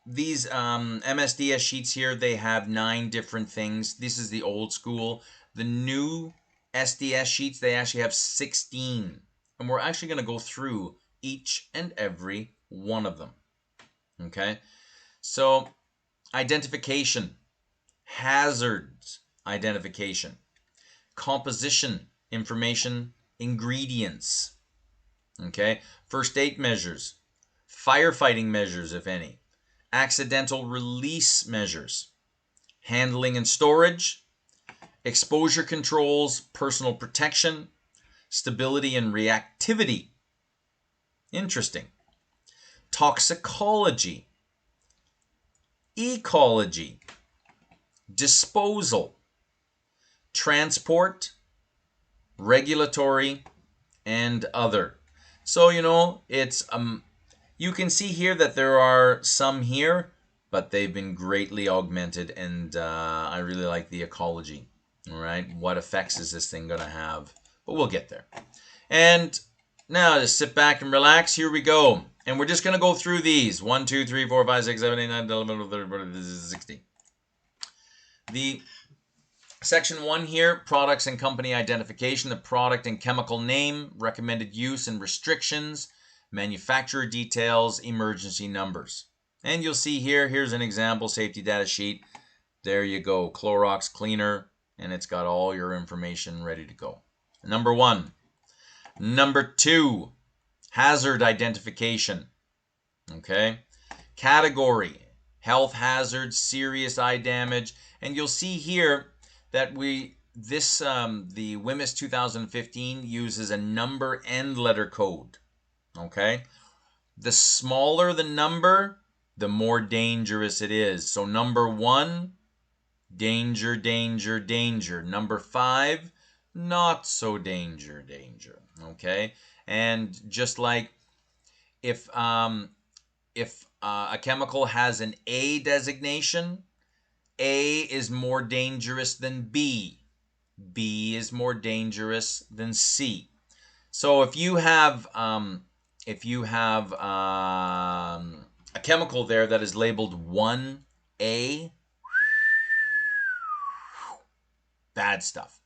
these MSDS sheets here, they have 9 different things. This is the old school. The new SDS sheets, they actually have 16. And we're actually going to go through each and every one of them. Okay? So, identification, hazards identification, composition information, ingredients. Okay? First aid measures, firefighting measures, if any. Accidental release measures, handling and storage, exposure controls, personal protection, stability and reactivity. Interesting. Toxicology, ecology, disposal, transport, regulatory, and other. So, it's you can see here that there are some here, but they've been greatly augmented, and I really like the ecology. All right, what effects is this thing going to have? But we'll get there. And now just sit back and relax. Here we go. And we're just going to go through these. 1, 2, 3, 4, 5, 6, 7, 8, 9, 10, 11, 12, 13, 16. The section 1 here, products and company identification, the product and chemical name, recommended use and restrictions, manufacturer details, emergency numbers. And you'll see here's an example safety data sheet. There you go, Clorox cleaner, and it's got all your information ready to go. Number 1. Number 2, hazard identification. Okay. Category, health hazard, serious eye damage. And you'll see here that the WHMIS 2015 uses a number and letter code. Okay. The smaller the number, the more dangerous it is. So number 1, danger, danger, danger. Number 5, not so danger, danger. Okay. And just like if a chemical has an A designation, A is more dangerous than B. B is more dangerous than C. So if you have a chemical there that is labeled 1A, bad stuff.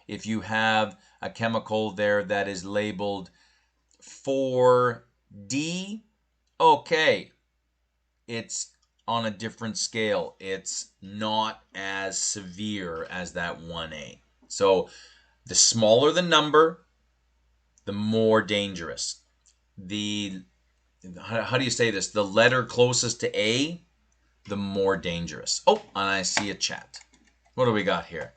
If you have a chemical there that is labeled 4D, okay, it's on a different scale. It's not as severe as that 1A. So the smaller the number, the more dangerous. How do you say this? The letter closest to A, the more dangerous. Oh, and I see a chat. What do we got here?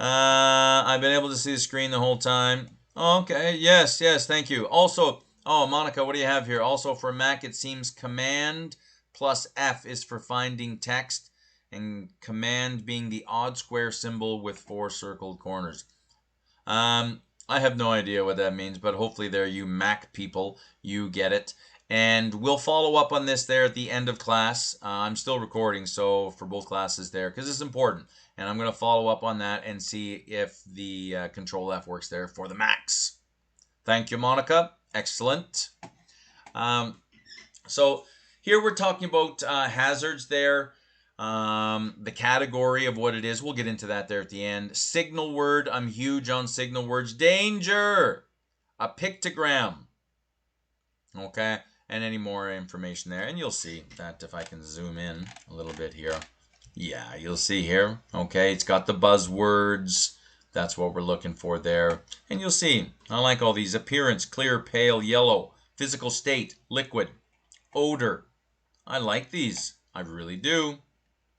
I've been able to see the screen the whole time. Okay, yes, thank you. Also, oh, Monica, what do you have here? Also for Mac, it seems Command plus F is for finding text, and Command being the odd square symbol with 4 circled corners. I have no idea what that means, but hopefully there, you Mac people, you get it. And we'll follow up on this there at the end of class. I'm still recording, so for both classes there, because it's important. And I'm going to follow up on that and see if the Control F works there for the Macs. Thank you, Monica. Excellent. So here we're talking about hazards there. The category of what it is. We'll get into that there at the end. Signal word. I'm huge on signal words. Danger. A pictogram. Okay. And any more information there. And you'll see that if I can zoom in a little bit here. Yeah, you'll see here. Okay. It's got the buzzwords. That's what we're looking for there. And you'll see. I like all these. Appearance. Clear, pale, yellow. Physical state. Liquid. Odor. I like these. I really do.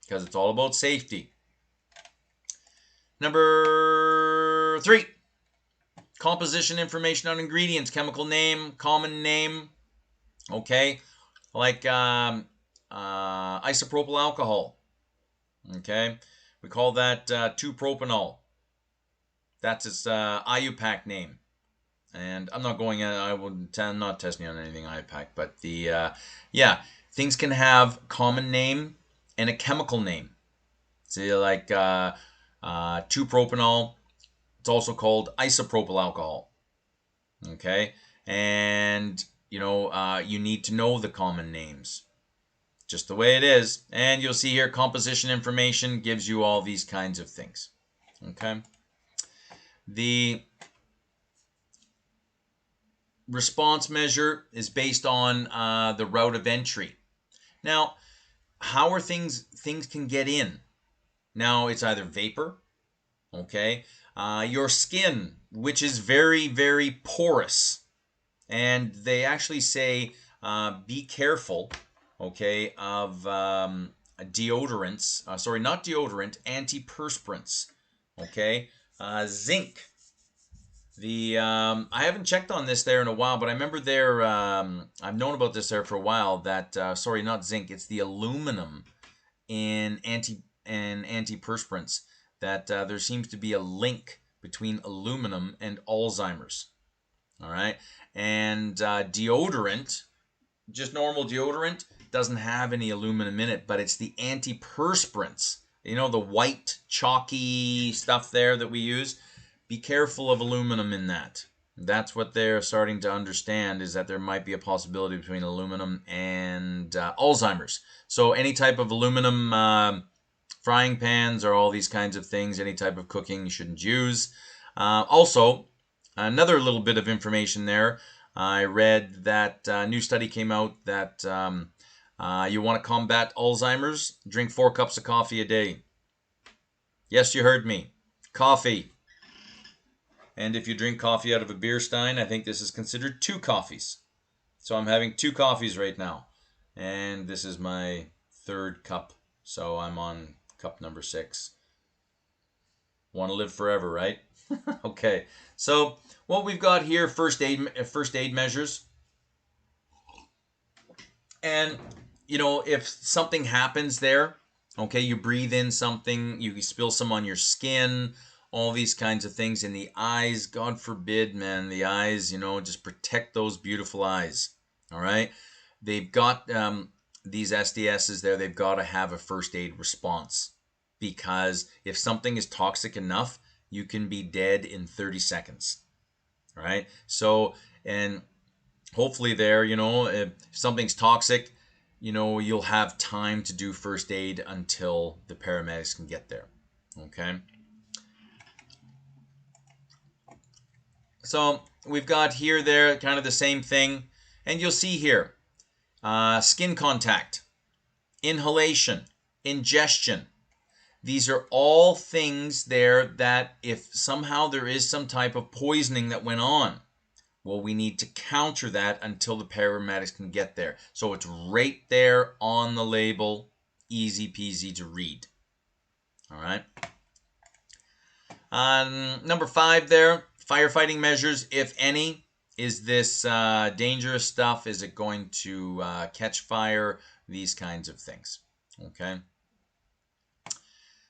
Because it's all about safety. Number 3. Composition information on ingredients. Chemical name, common name. Okay. Like isopropyl alcohol. Okay. We call that 2-propanol. That's its IUPAC name. And I'm not going, I'm not testing on anything IUPAC. But things can have common name and a chemical name. So like 2-propanol, it's also called isopropyl alcohol. Okay, and you need to know the common names, just the way it is. And you'll see here, composition information gives you all these kinds of things. Okay, the response measure is based on the route of entry. Now, how are things can get in? Now, it's either vapor, okay, your skin, which is very, very porous, and they actually say be careful, okay, of deodorants, not deodorant, antiperspirants, okay, zinc. I haven't checked on this there in a while, but I remember there, I've known about this there for a while, that, not zinc, it's the aluminum in antiperspirants, that there seems to be a link between aluminum and Alzheimer's. All right. And deodorant, just normal deodorant, doesn't have any aluminum in it, but it's the antiperspirants, the white chalky stuff there that we use. Be careful of aluminum in that. That's what they're starting to understand, is that there might be a possibility between aluminum and Alzheimer's. So any type of aluminum frying pans or all these kinds of things, any type of cooking you shouldn't use. Also, another little bit of information there. I read that a new study came out that you want to combat Alzheimer's, drink 4 cups of coffee a day. Yes, you heard me. Coffee. And if you drink coffee out of a beer stein, I think this is considered 2 coffees. So I'm having 2 coffees right now. And this is my 3rd cup. So I'm on cup number 6. Want to live forever, right? Okay. So what we've got here, first aid measures. And, if something happens there, okay, you breathe in something, you spill some on your skin, all these kinds of things. And the eyes, God forbid, man, the eyes, just protect those beautiful eyes. All right. They've got these SDSs there, they've got to have a first aid response, because if something is toxic enough, you can be dead in 30 seconds. All right. So, and hopefully there, if something's toxic, you'll have time to do first aid until the paramedics can get there. Okay. So we've got here, there, kind of the same thing. And you'll see here, skin contact, inhalation, ingestion. These are all things there that if somehow there is some type of poisoning that went on, well, we need to counter that until the paramedics can get there. So it's right there on the label, easy peasy to read. All right. Number 5 there, firefighting measures, if any. Is this dangerous stuff? Is it going to catch fire? These kinds of things. Okay.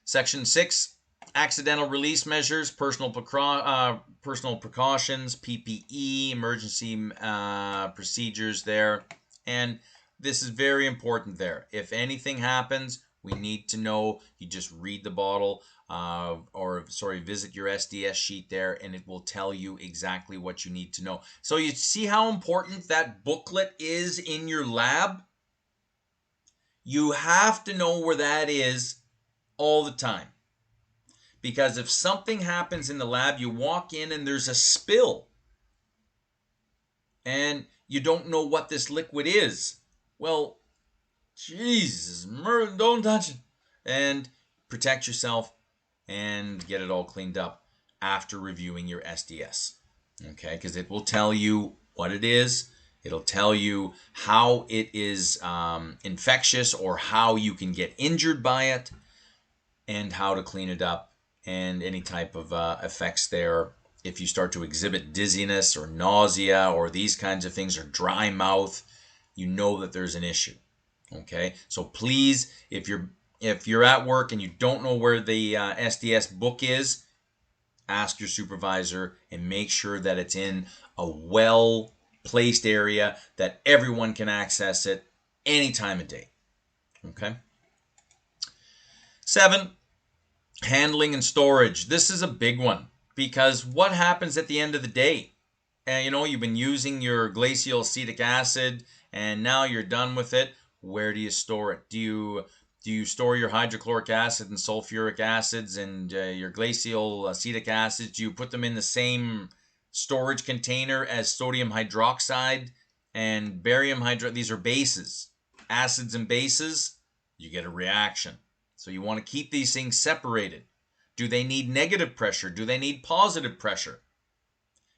Section 6, accidental release measures, personal precautions, PPE, emergency procedures there. And this is very important there. If anything happens, we need to know. You just read the bottle, visit your SDS sheet there, and it will tell you exactly what you need to know. So you see how important that booklet is in your lab? You have to know where that is all the time. Because if something happens in the lab, you walk in and there's a spill, and you don't know what this liquid is. Well, Jesus, don't touch it. And protect yourself and get it all cleaned up after reviewing your SDS. Okay, because it will tell you what it is. It'll tell you how it is infectious, or how you can get injured by it, and how to clean it up, and any type of effects there. If you start to exhibit dizziness or nausea or these kinds of things, or dry mouth, you know that there's an issue. Okay, so please, if you're at work and you don't know where the SDS book is, ask your supervisor and make sure that it's in a well-placed area that everyone can access it any time of day. Okay. 7, handling and storage. This is a big one, because what happens at the end of the day? And you've been using your glacial acetic acid, and now you're done with it. Where do you store it? Do you store your hydrochloric acid and sulfuric acids and your glacial acetic acids? Do you put them in the same storage container as sodium hydroxide and barium hydroxide? These are bases, acids and bases. You get a reaction. So you want to keep these things separated. Do they need negative pressure? Do they need positive pressure?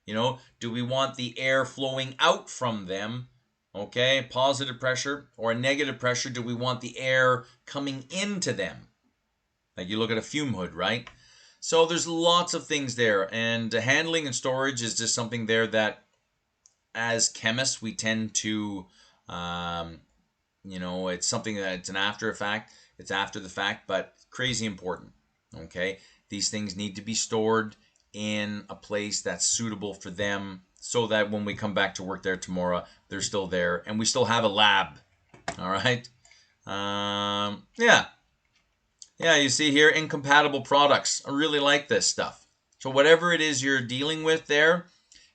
Do we want the air flowing out from them? Okay, positive pressure, or a negative pressure? Do we want the air coming into them? Like you look at a fume hood, right? So there's lots of things there, and handling and storage is just something there that, as chemists, we tend to, it's something that it's an after effect. It's after the fact, but crazy important. Okay, these things need to be stored in a place that's suitable for them, so that when we come back to work there tomorrow, they're still there, and we still have a lab. All right. Yeah, you see here, incompatible products. I really like this stuff. So whatever it is you're dealing with there,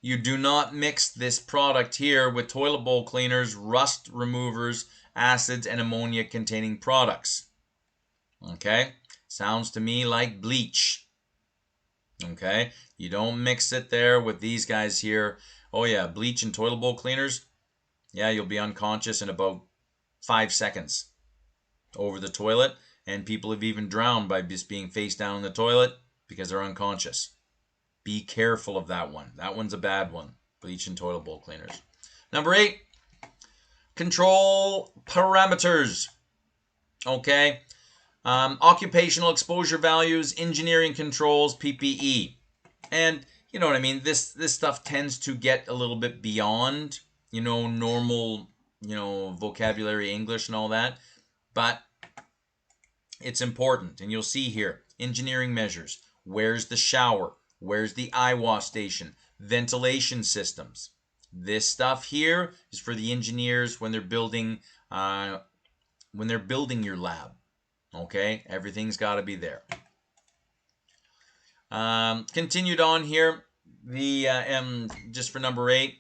you do not mix this product here with toilet bowl cleaners, rust removers, acids, and ammonia containing products. Okay, sounds to me like bleach. Okay, you don't mix it there with these guys here. Oh yeah, bleach and toilet bowl cleaners. Yeah, you'll be unconscious in about 5 seconds over the toilet, and people have even drowned by just being face down in the toilet because they're unconscious. Be careful of that one. That one's a bad one. Bleach and toilet bowl cleaners. Number 8, control parameters. Okay. Occupational exposure values, engineering controls, PPE. And you know what I mean? This stuff tends to get a little bit beyond, normal, vocabulary English and all that. But it's important. And you'll see here, engineering measures. Where's the shower? Where's the eye wash station? Ventilation systems. This stuff here is for the engineers when they're building your lab. Okay, everything's got to be there. Continued on here, just for number 8,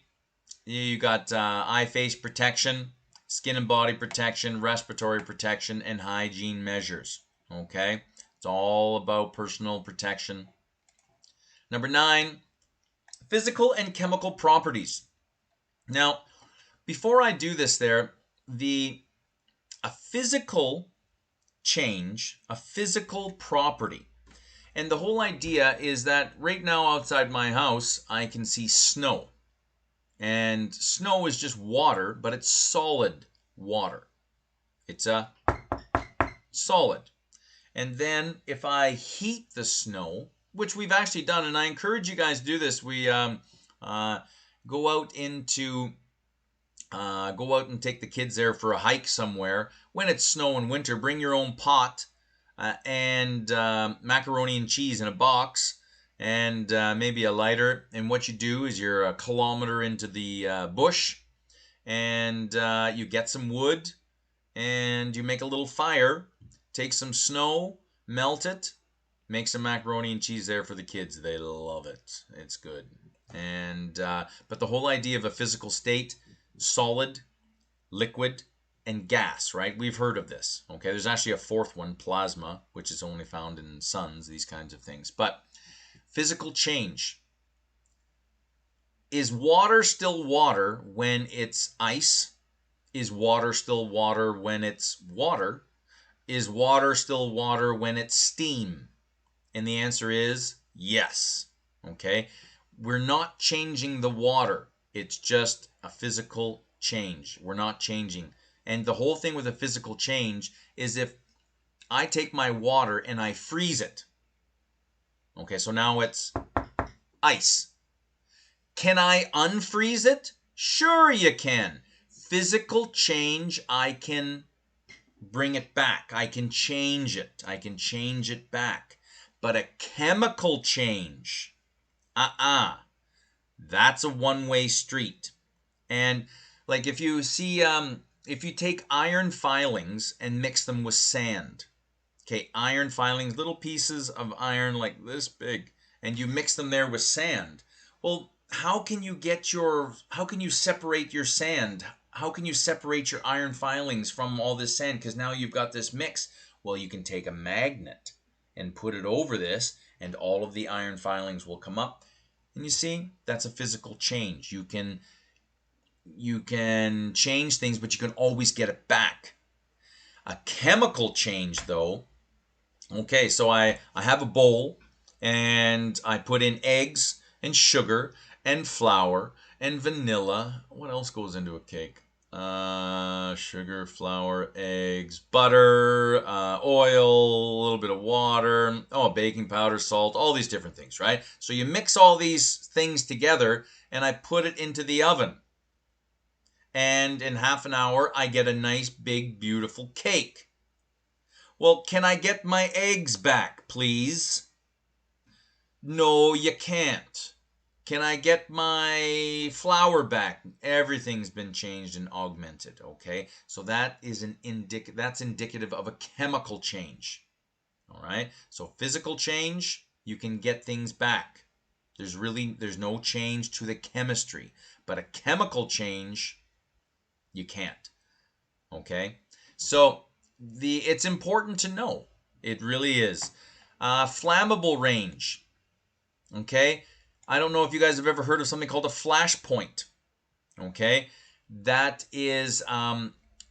you got eye face protection, skin and body protection, respiratory protection, and hygiene measures. Okay, it's all about personal protection. Number 9, physical and chemical properties. Now, before I do this there, a physical change, a physical property. And the whole idea is that right now outside my house, I can see snow. And snow is just water, but it's solid water. It's a solid. And then if I heat the snow, which we've actually done, and I encourage you guys to do this, we go out and take the kids there for a hike somewhere. When it's snow in winter, bring your own pot and macaroni and cheese in a box, and maybe a lighter. And what you do is you're a kilometer into the bush, and you get some wood, and you make a little fire, take some snow, melt it, make some macaroni and cheese there for the kids. They love it. It's good. And but the whole idea of a physical state, solid, liquid, and gas, right? We've heard of this. Okay, there's actually a fourth one, plasma, which is only found in suns, these kinds of things. But physical change. Is water still water when it's ice? Is water still water when it's water? Is water still water when it's steam? And the answer is yes. Okay, we're not changing the water. It's just a physical change. We're not changing. And the whole thing with a physical change is if I take my water and I freeze it. Okay, so now it's ice. Can I unfreeze it? Sure you can. Physical change, I can bring it back. I can change it. I can change it back. But a chemical change, that's a one-way street. And like if you see, if you take iron filings and mix them with sand, okay, iron filings, little pieces of iron like this big, and you mix them there with sand, well, how can you separate your sand? How can you separate your iron filings from all this sand? Because now you've got this mix. Well, you can take a magnet and put it over this, and all of the iron filings will come up. And you see, that's a physical change. You can change things, but you can always get it back. A chemical change, though, okay, so I have a bowl, and I put in eggs and sugar and flour and vanilla. What else goes into a cake? Sugar, flour, eggs, butter, oil, a little bit of water, baking powder, salt, all these different things, right? So you mix all these things together, and I put it into the oven. And in half an hour, I get a nice, big, beautiful cake. Well, can I get my eggs back, please? No, you can't. Can I get my flour back? Everything's been changed and augmented, okay? So that is that's indicative of a chemical change. All right? So physical change, you can get things back. There's no change to the chemistry, but a chemical change, you can't. Okay? So it's important to know. It really is. Flammable range. Okay? I don't know if you guys have ever heard of something called a flash point. Okay? That is,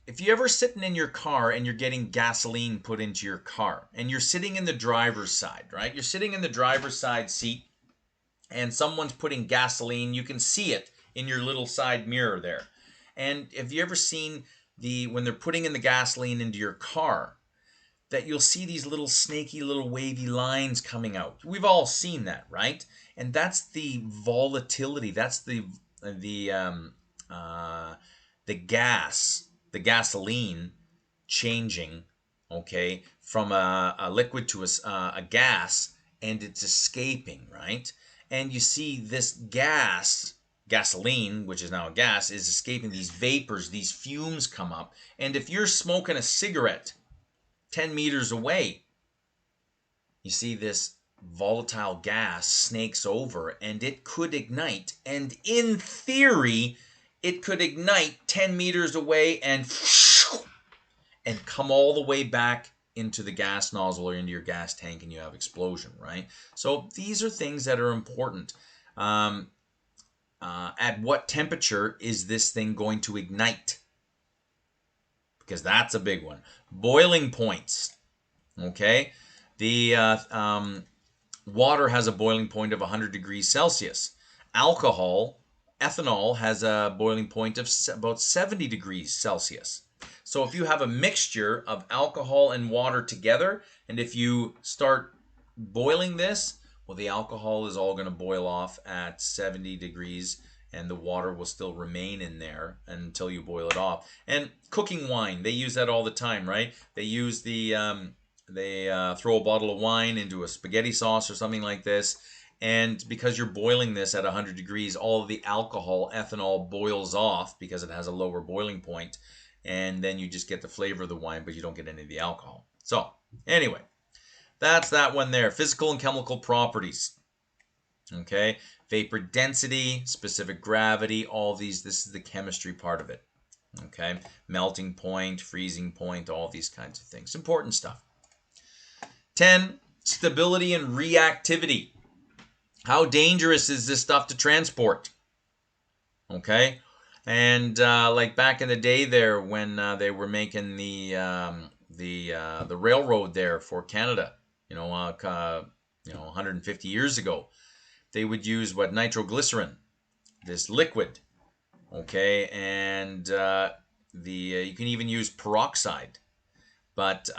if you're ever sitting in your car and you're getting gasoline put into your car, and you're sitting in the driver's side, right? You're sitting in the driver's side seat, and someone's putting gasoline. You can see it in your little side mirror there. And have you ever seen when they're putting in the gasoline into your car, that you'll see these little snaky, little wavy lines coming out? We've all seen that, right? And that's the volatility. That's the gasoline changing, okay, from a liquid to a gas, and it's escaping, right? And you see this gasoline, which is now a gas, is escaping. These vapors, these fumes come up. And if you're smoking a cigarette 10 meters away, you see this volatile gas snakes over and it could ignite. And in theory, it could ignite 10 meters away and come all the way back into the gas nozzle or into your gas tank, and you have explosion, right? So these are things that are important. At what temperature is this thing going to ignite? Because that's a big one. Boiling points. Okay, the water has a boiling point of 100 degrees Celsius. Ethanol has a boiling point of about 70 degrees Celsius. So if you have a mixture of alcohol and water together, and if you start boiling this, well, the alcohol is all going to boil off at 70 degrees, and the water will still remain in there until you boil it off. And cooking wine, they use that all the time, right? They use they throw a bottle of wine into a spaghetti sauce or something like this, and because you're boiling this at 100 degrees, all of the alcohol, ethanol, boils off because it has a lower boiling point, and then you just get the flavor of the wine, but you don't get any of the alcohol. So anyway, that's that one there. Physical and chemical properties. Okay, vapor density, specific gravity, all these, this is the chemistry part of it. Okay, melting point, freezing point, all these kinds of things. Important stuff. 10, stability and reactivity. How dangerous is this stuff to transport? Okay, and like back in the day there when they were making the railroad there for Canada, 150 years ago, they would use nitroglycerin, this liquid, okay, and you can even use peroxide, but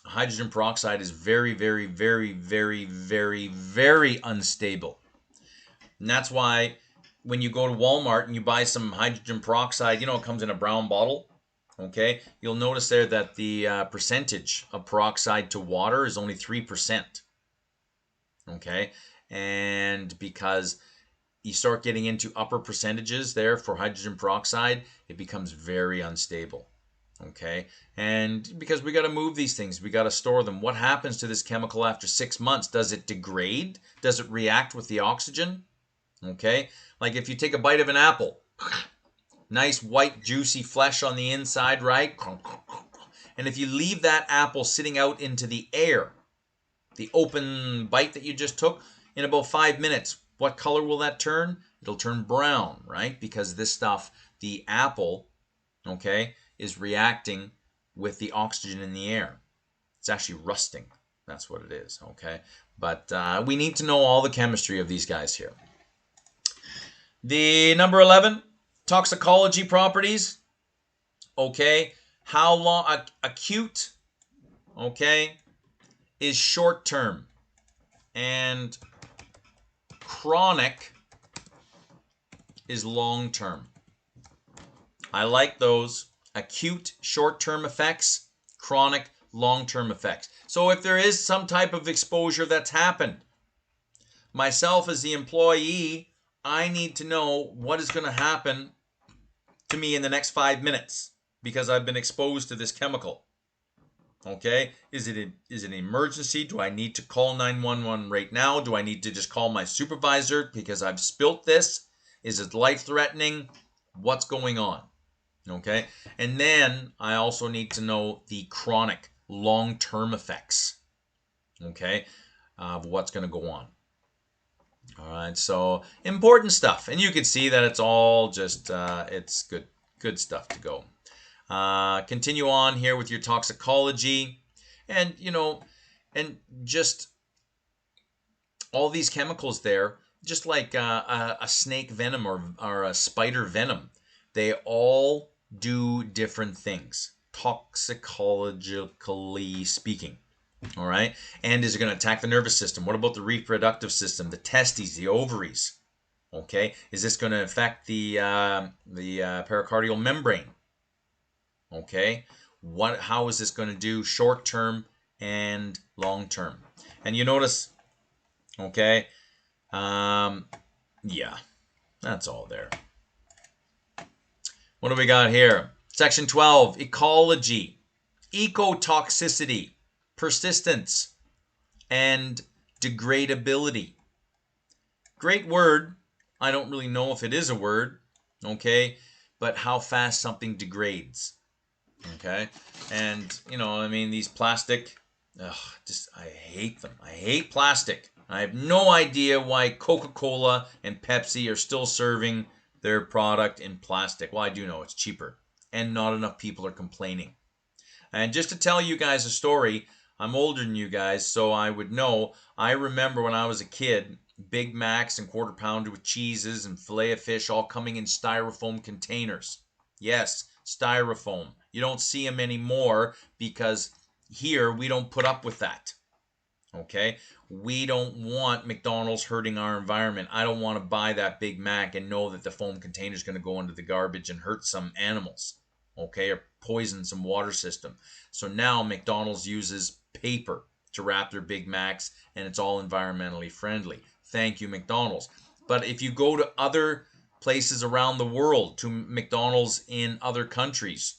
hydrogen peroxide is very, very, very, very, very, very unstable, and that's why when you go to Walmart and you buy some hydrogen peroxide, it comes in a brown bottle. Okay, you'll notice there that the percentage of peroxide to water is only 3%. Okay, and because you start getting into upper percentages there for hydrogen peroxide, it becomes very unstable. Okay, and because we got to move these things, we got to store them. What happens to this chemical after 6 months? Does it degrade? Does it react with the oxygen? Okay, like if you take a bite of an apple, nice white juicy flesh on the inside, right? And if you leave that apple sitting out into the air, the open bite that you just took, in about 5 minutes, what color will that turn? It'll turn brown, right? Because this stuff, the apple, okay, is reacting with the oxygen in the air. It's actually rusting. That's what it is, okay? But we need to know all the chemistry of these guys here. The number 11, toxicology properties. Okay, how long? Acute, okay, is short term, and chronic is long term. I like those. Acute, short term effects, chronic, long term effects. So if there is some type of exposure that's happened, myself as the employee, I need to know what is going to happen to me in the next 5 minutes because I've been exposed to this chemical. Okay, is it an emergency? Do I need to call 911 right now? Do I need to just call my supervisor because I've spilt this? Is it life-threatening? What's going on? Okay, and then I also need to know the chronic, long-term effects, okay, of what's going to go on. All right, so important stuff, and you can see that it's all just it's good stuff to go. Continue on here with your toxicology, and and just all these chemicals there, just like a snake venom or a spider venom, they all do different things, toxicologically speaking. All right, and is it going to attack the nervous system? What about the reproductive system, the testes, the ovaries? Okay, is this going to affect the pericardial membrane? Okay, how is this going to do short term and long term? And you notice Okay. Yeah, that's all there. What do we got here? Section 12, ecology, ecotoxicity, persistence, and degradability. Great word. I don't really know if it is a word, okay, but how fast something degrades, okay? And, I mean, these plastic, I hate them. I hate plastic. I have no idea why Coca-Cola and Pepsi are still serving their product in plastic. Well, I do know it's cheaper, and not enough people are complaining. And just to tell you guys a story, I'm older than you guys, so I would know. I remember when I was a kid, Big Macs and quarter pounder with cheeses and filet of fish all coming in styrofoam containers. Yes, styrofoam. You don't see them anymore because here we don't put up with that. Okay? We don't want McDonald's hurting our environment. I don't want to buy that Big Mac and know that the foam container is going to go into the garbage and hurt some animals. Okay? Or poison some water system. So now McDonald's uses paper to wrap their Big Macs, and it's all environmentally friendly. Thank you, McDonald's. But if you go to other places around the world, to McDonald's in other countries,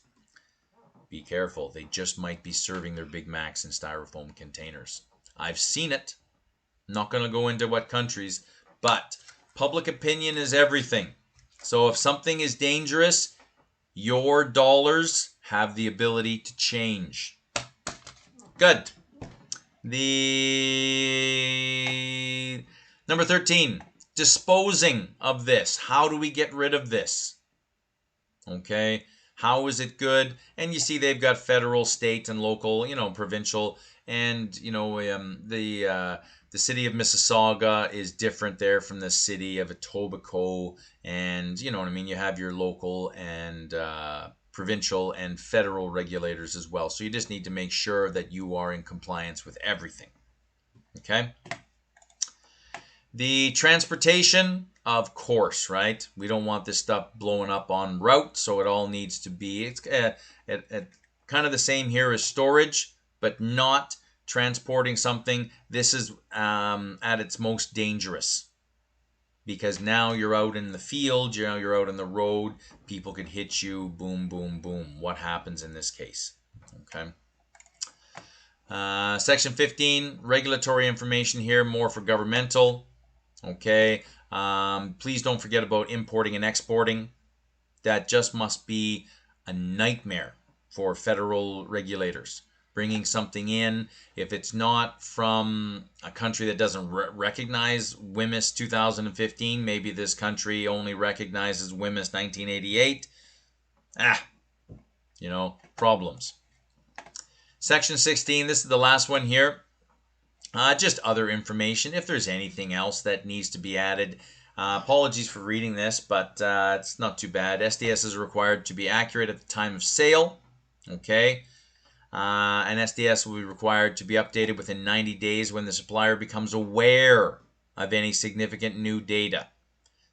be careful. They just might be serving their Big Macs in styrofoam containers. I've seen it. Not going to go into what countries, but public opinion is everything. So if something is dangerous, your dollars have the ability to change. Good. The number 13, disposing of this. How do we get rid of this? Okay. How is it good? And you see they've got federal, state, and local, provincial, and the city of Mississauga is different there from the city of Etobicoke, and you know what I mean. You have your local and provincial and federal regulators as well. So you just need to make sure that you are in compliance with everything. Okay. The transportation, of course, right? We don't want this stuff blowing up en route, so it all needs to be, it's kind of the same here as storage, but not transporting something. This is at its most dangerous, because now you're out in the field, you're out on the road, people could hit you, boom, boom, boom. What happens in this case? Okay. Section 15, regulatory information here, more for governmental. Okay. Please don't forget about importing and exporting. That just must be a nightmare for federal regulators. Bringing something in, if it's not from a country that doesn't recognize WHMIS 2015, maybe this country only recognizes WHMIS 1988. Problems. Section 16, this is the last one here. Just other information, if there's anything else that needs to be added. Apologies for reading this, but it's not too bad. SDS is required to be accurate at the time of sale. Okay. And SDS will be required to be updated within 90 days when the supplier becomes aware of any significant new data.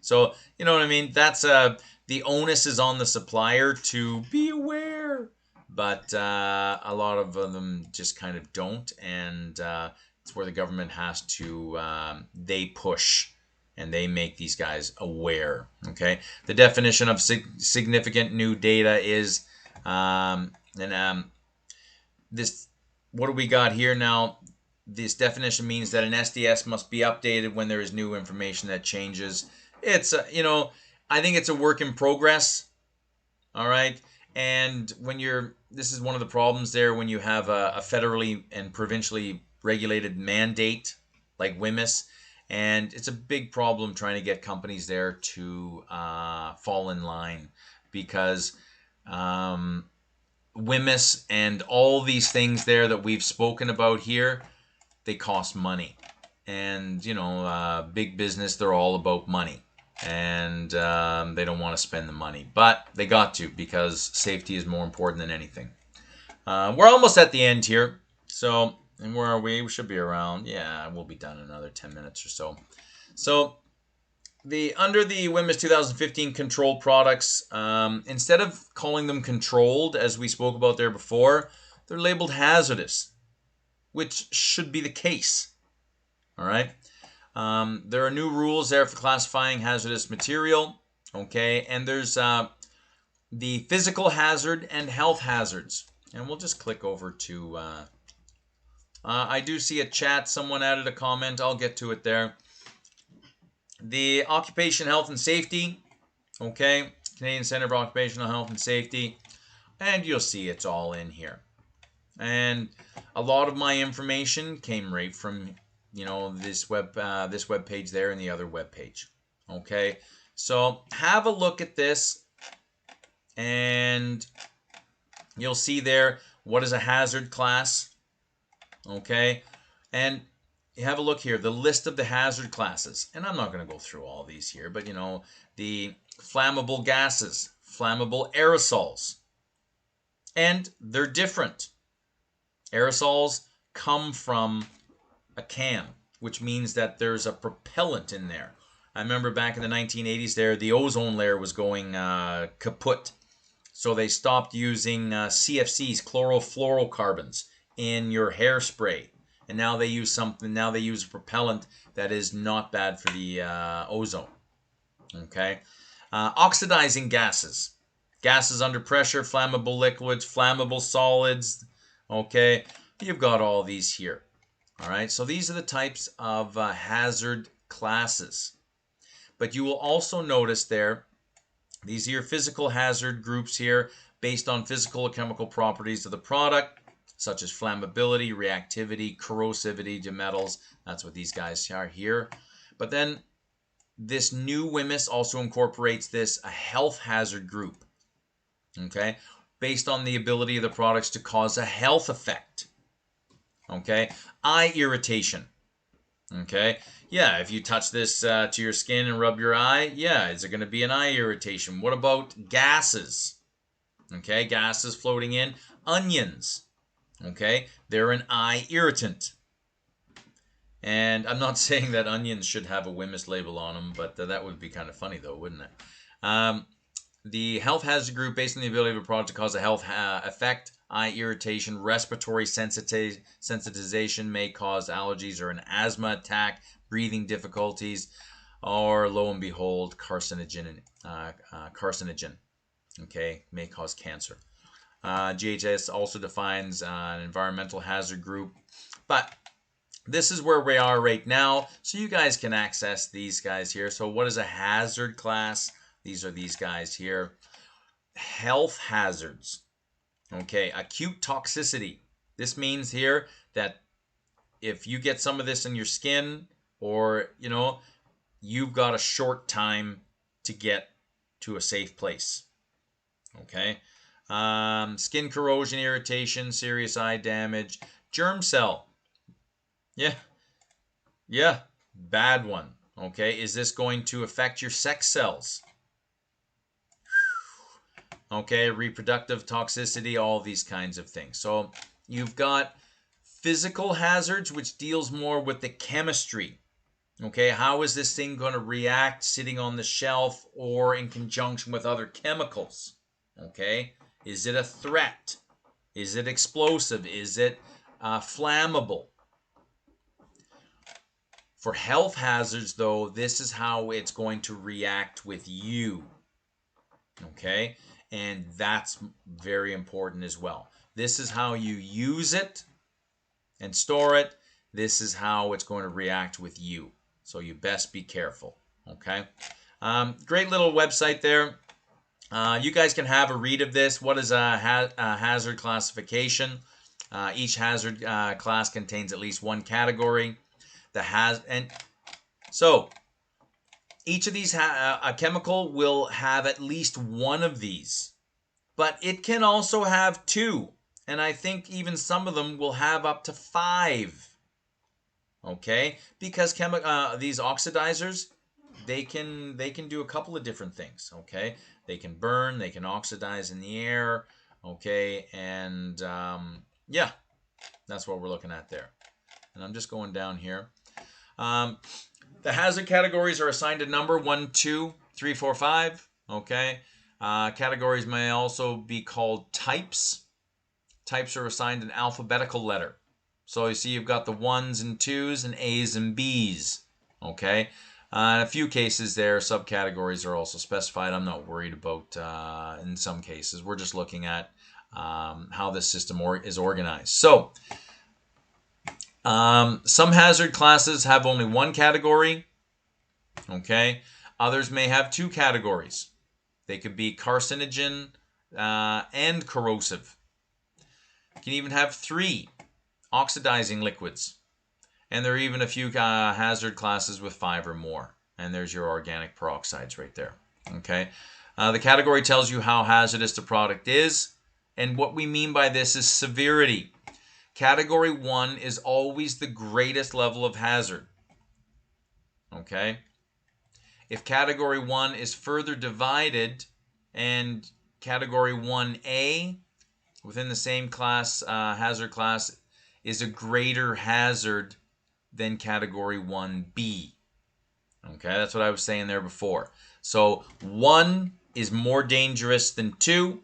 So, you know what I mean? That's the onus is on the supplier to be aware. But a lot of them just kind of don't, and it's where the government has to, they push and they make these guys aware. Okay. The definition of significant new data is, this, what do we got here now? This definition means that an SDS must be updated when there is new information that changes. It's, I think it's a work in progress. All right. And when this is one of the problems there when you have a federally and provincially regulated mandate like WHMIS, and it's a big problem trying to get companies there to fall in line, because WHMIS and all these things there that we've spoken about here, they cost money. And, big business, they're all about money. And they don't want to spend the money. But they got to, because safety is more important than anything. We're almost at the end here. So, and where are we? We should be around. Yeah, we'll be done in another 10 minutes or so. So, under the WHMIS 2015 controlled products, instead of calling them controlled, as we spoke about there before, they're labeled hazardous, which should be the case. All right. There are new rules there for classifying hazardous material. Okay, and there's the physical hazard and health hazards. And we'll just click over to, I do see a chat, someone added a comment, I'll get to it there. The Occupation Health and Safety, okay, Canadian Centre for Occupational Health and Safety, and you'll see it's all in here. And a lot of my information came right from, you know, this web page there and the other web page. Okay, so have a look at this. And you'll see there what is a hazard class. Okay, and you have a look here, the list of the hazard classes. And I'm not going to go through all these here, but you know, the flammable gases, flammable aerosols, and they're different. Aerosols come from a can, which means that there's a propellant in there. I remember back in the 1980s there, the ozone layer was going kaput. So they stopped using CFCs, chlorofluorocarbons, in your hairspray, and now they use something. Now they use a propellant that is not bad for the ozone. Okay, oxidizing gases, gases under pressure, flammable liquids, flammable solids. Okay, you've got all these here. All right, so these are the types of hazard classes. But you will also notice there, these are your physical hazard groups here based on physical or chemical properties of the product, such as flammability, reactivity, corrosivity to metals. That's what these guys are here. But then this new WHMIS also incorporates this a health hazard group, okay, based on the ability of the products to cause a health effect. Okay, eye irritation. Okay, yeah, if you touch this to your skin and rub your eye, yeah, is there going to be an eye irritation? What about gases? Okay, gases floating in. Onions. Okay, they're an eye irritant. And I'm not saying that onions should have a WHMIS label on them, but that would be kind of funny though, wouldn't it? The health hazard group, based on the ability of a product to cause a health effect, eye irritation, respiratory sensitization, may cause allergies or an asthma attack, breathing difficulties, or lo and behold, carcinogen. Okay, may cause cancer. GHS also defines an environmental hazard group, but this is where we are right now, so you guys can access these guys here. So what is a hazard class? These are these guys here. Health hazards. Okay, acute toxicity. This means here that if you get some of this in your skin, or, you know, you've got a short time to get to a safe place. Okay. Skin corrosion, irritation, serious eye damage, germ cell. Yeah, bad one. Okay, is this going to affect your sex cells? Okay, reproductive toxicity, all these kinds of things. So you've got physical hazards, which deals more with the chemistry. Okay, how is this thing going to react sitting on the shelf or in conjunction with other chemicals? Okay, is it a threat? Is it explosive? Is it flammable? For health hazards, though, this is how it's going to react with you. Okay, and that's very important as well. This is how you use it and store it. This is how it's going to react with you. So you best be careful. Okay, great little website there. You guys can have a read of this. What is a hazard classification? Each hazard class contains at least one category. So each of these, a chemical will have at least one of these, but it can also have two, and I think even some of them will have up to 5. Okay, because these oxidizers, they can do a couple of different things. Okay, they can burn, they can oxidize in the air. Okay, and yeah, that's what we're looking at there. And I'm just going down here. The hazard categories are assigned a number 1, 2, 3, 4, 5. Okay. Categories may also be called types. Types are assigned an alphabetical letter. So you see you've got the 1s and 2s and A's and B's. Okay. In a few cases there, subcategories are also specified. I'm not worried about in some cases. We're just looking at how this system is organized. So some hazard classes have only one category. Okay. Others may have two categories. They could be carcinogen and corrosive. You can even have three oxidizing liquids. And there are even a few hazard classes with 5 or more. And there's your organic peroxides right there. Okay. The category tells you how hazardous the product is. And what we mean by this is severity. Category 1 is always the greatest level of hazard. Okay. If category 1 is further divided and category 1A within the same class, hazard class, is a greater hazard than category 1B. Okay, that's what I was saying there before. So 1 is more dangerous than 2.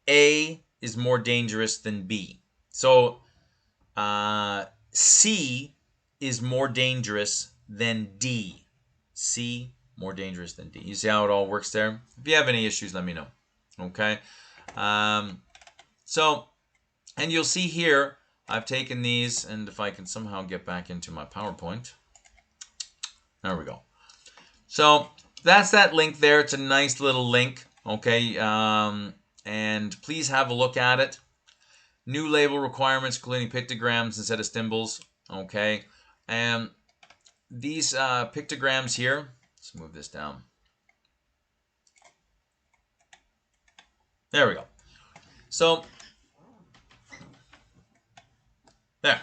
A is more dangerous than B. So C is more dangerous than D. C, more dangerous than D. You see how it all works there? If you have any issues, let me know. Okay. And you'll see here, I've taken these, and if I can somehow get back into my PowerPoint. There we go. So that's that link there. It's a nice little link. Okay. And please have a look at it. New label requirements, including pictograms instead of symbols. Okay. And these pictograms here, let's move this down. There we go. So, there.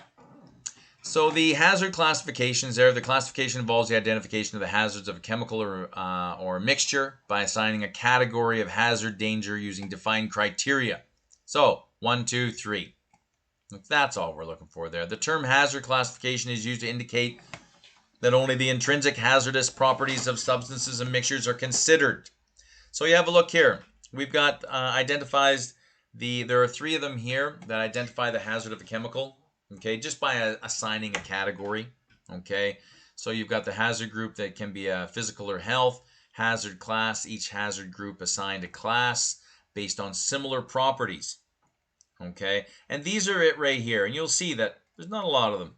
So the hazard classifications there, the classification involves the identification of the hazards of a chemical or a mixture by assigning a category of hazard danger using defined criteria. So 1, 2, 3. That's all we're looking for there. The term hazard classification is used to indicate that only the intrinsic hazardous properties of substances and mixtures are considered. So you have a look here. We've got identifies there are 3 of them here that identify the hazard of a chemical. Okay, just by assigning a category. Okay, so you've got the hazard group that can be a physical or health, hazard class, each hazard group assigned a class based on similar properties. Okay, and these are it right here, and you'll see that there's not a lot of them.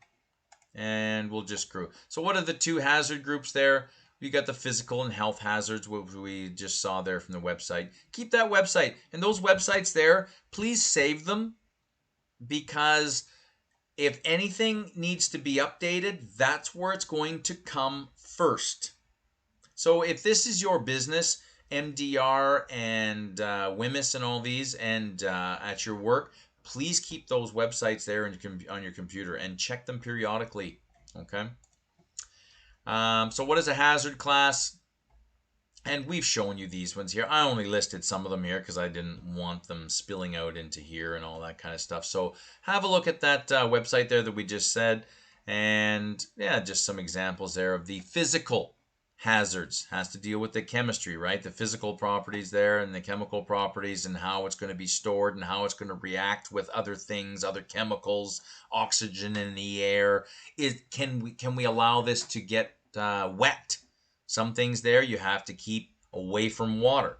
And we'll just screw. So what are the 2 hazard groups there? We got the physical and health hazards, which we just saw there from the website. Keep that website. And those websites there, please save them, because if anything needs to be updated, that's where it's going to come first. So if this is your business, MDR and WHMIS and all these, and at your work, please keep those websites there on your computer and check them periodically. Okay. So what is a hazard class? And we've shown you these ones here. I only listed some of them here because I didn't want them spilling out into here and all that kind of stuff. So have a look at that website there that we just said. And yeah, just some examples there of the physical hazards. Has to deal with the chemistry, right? The physical properties there and the chemical properties and how it's going to be stored and how it's going to react with other things, other chemicals, oxygen in the air. Can we allow this to get wet? Some things there you have to keep away from water.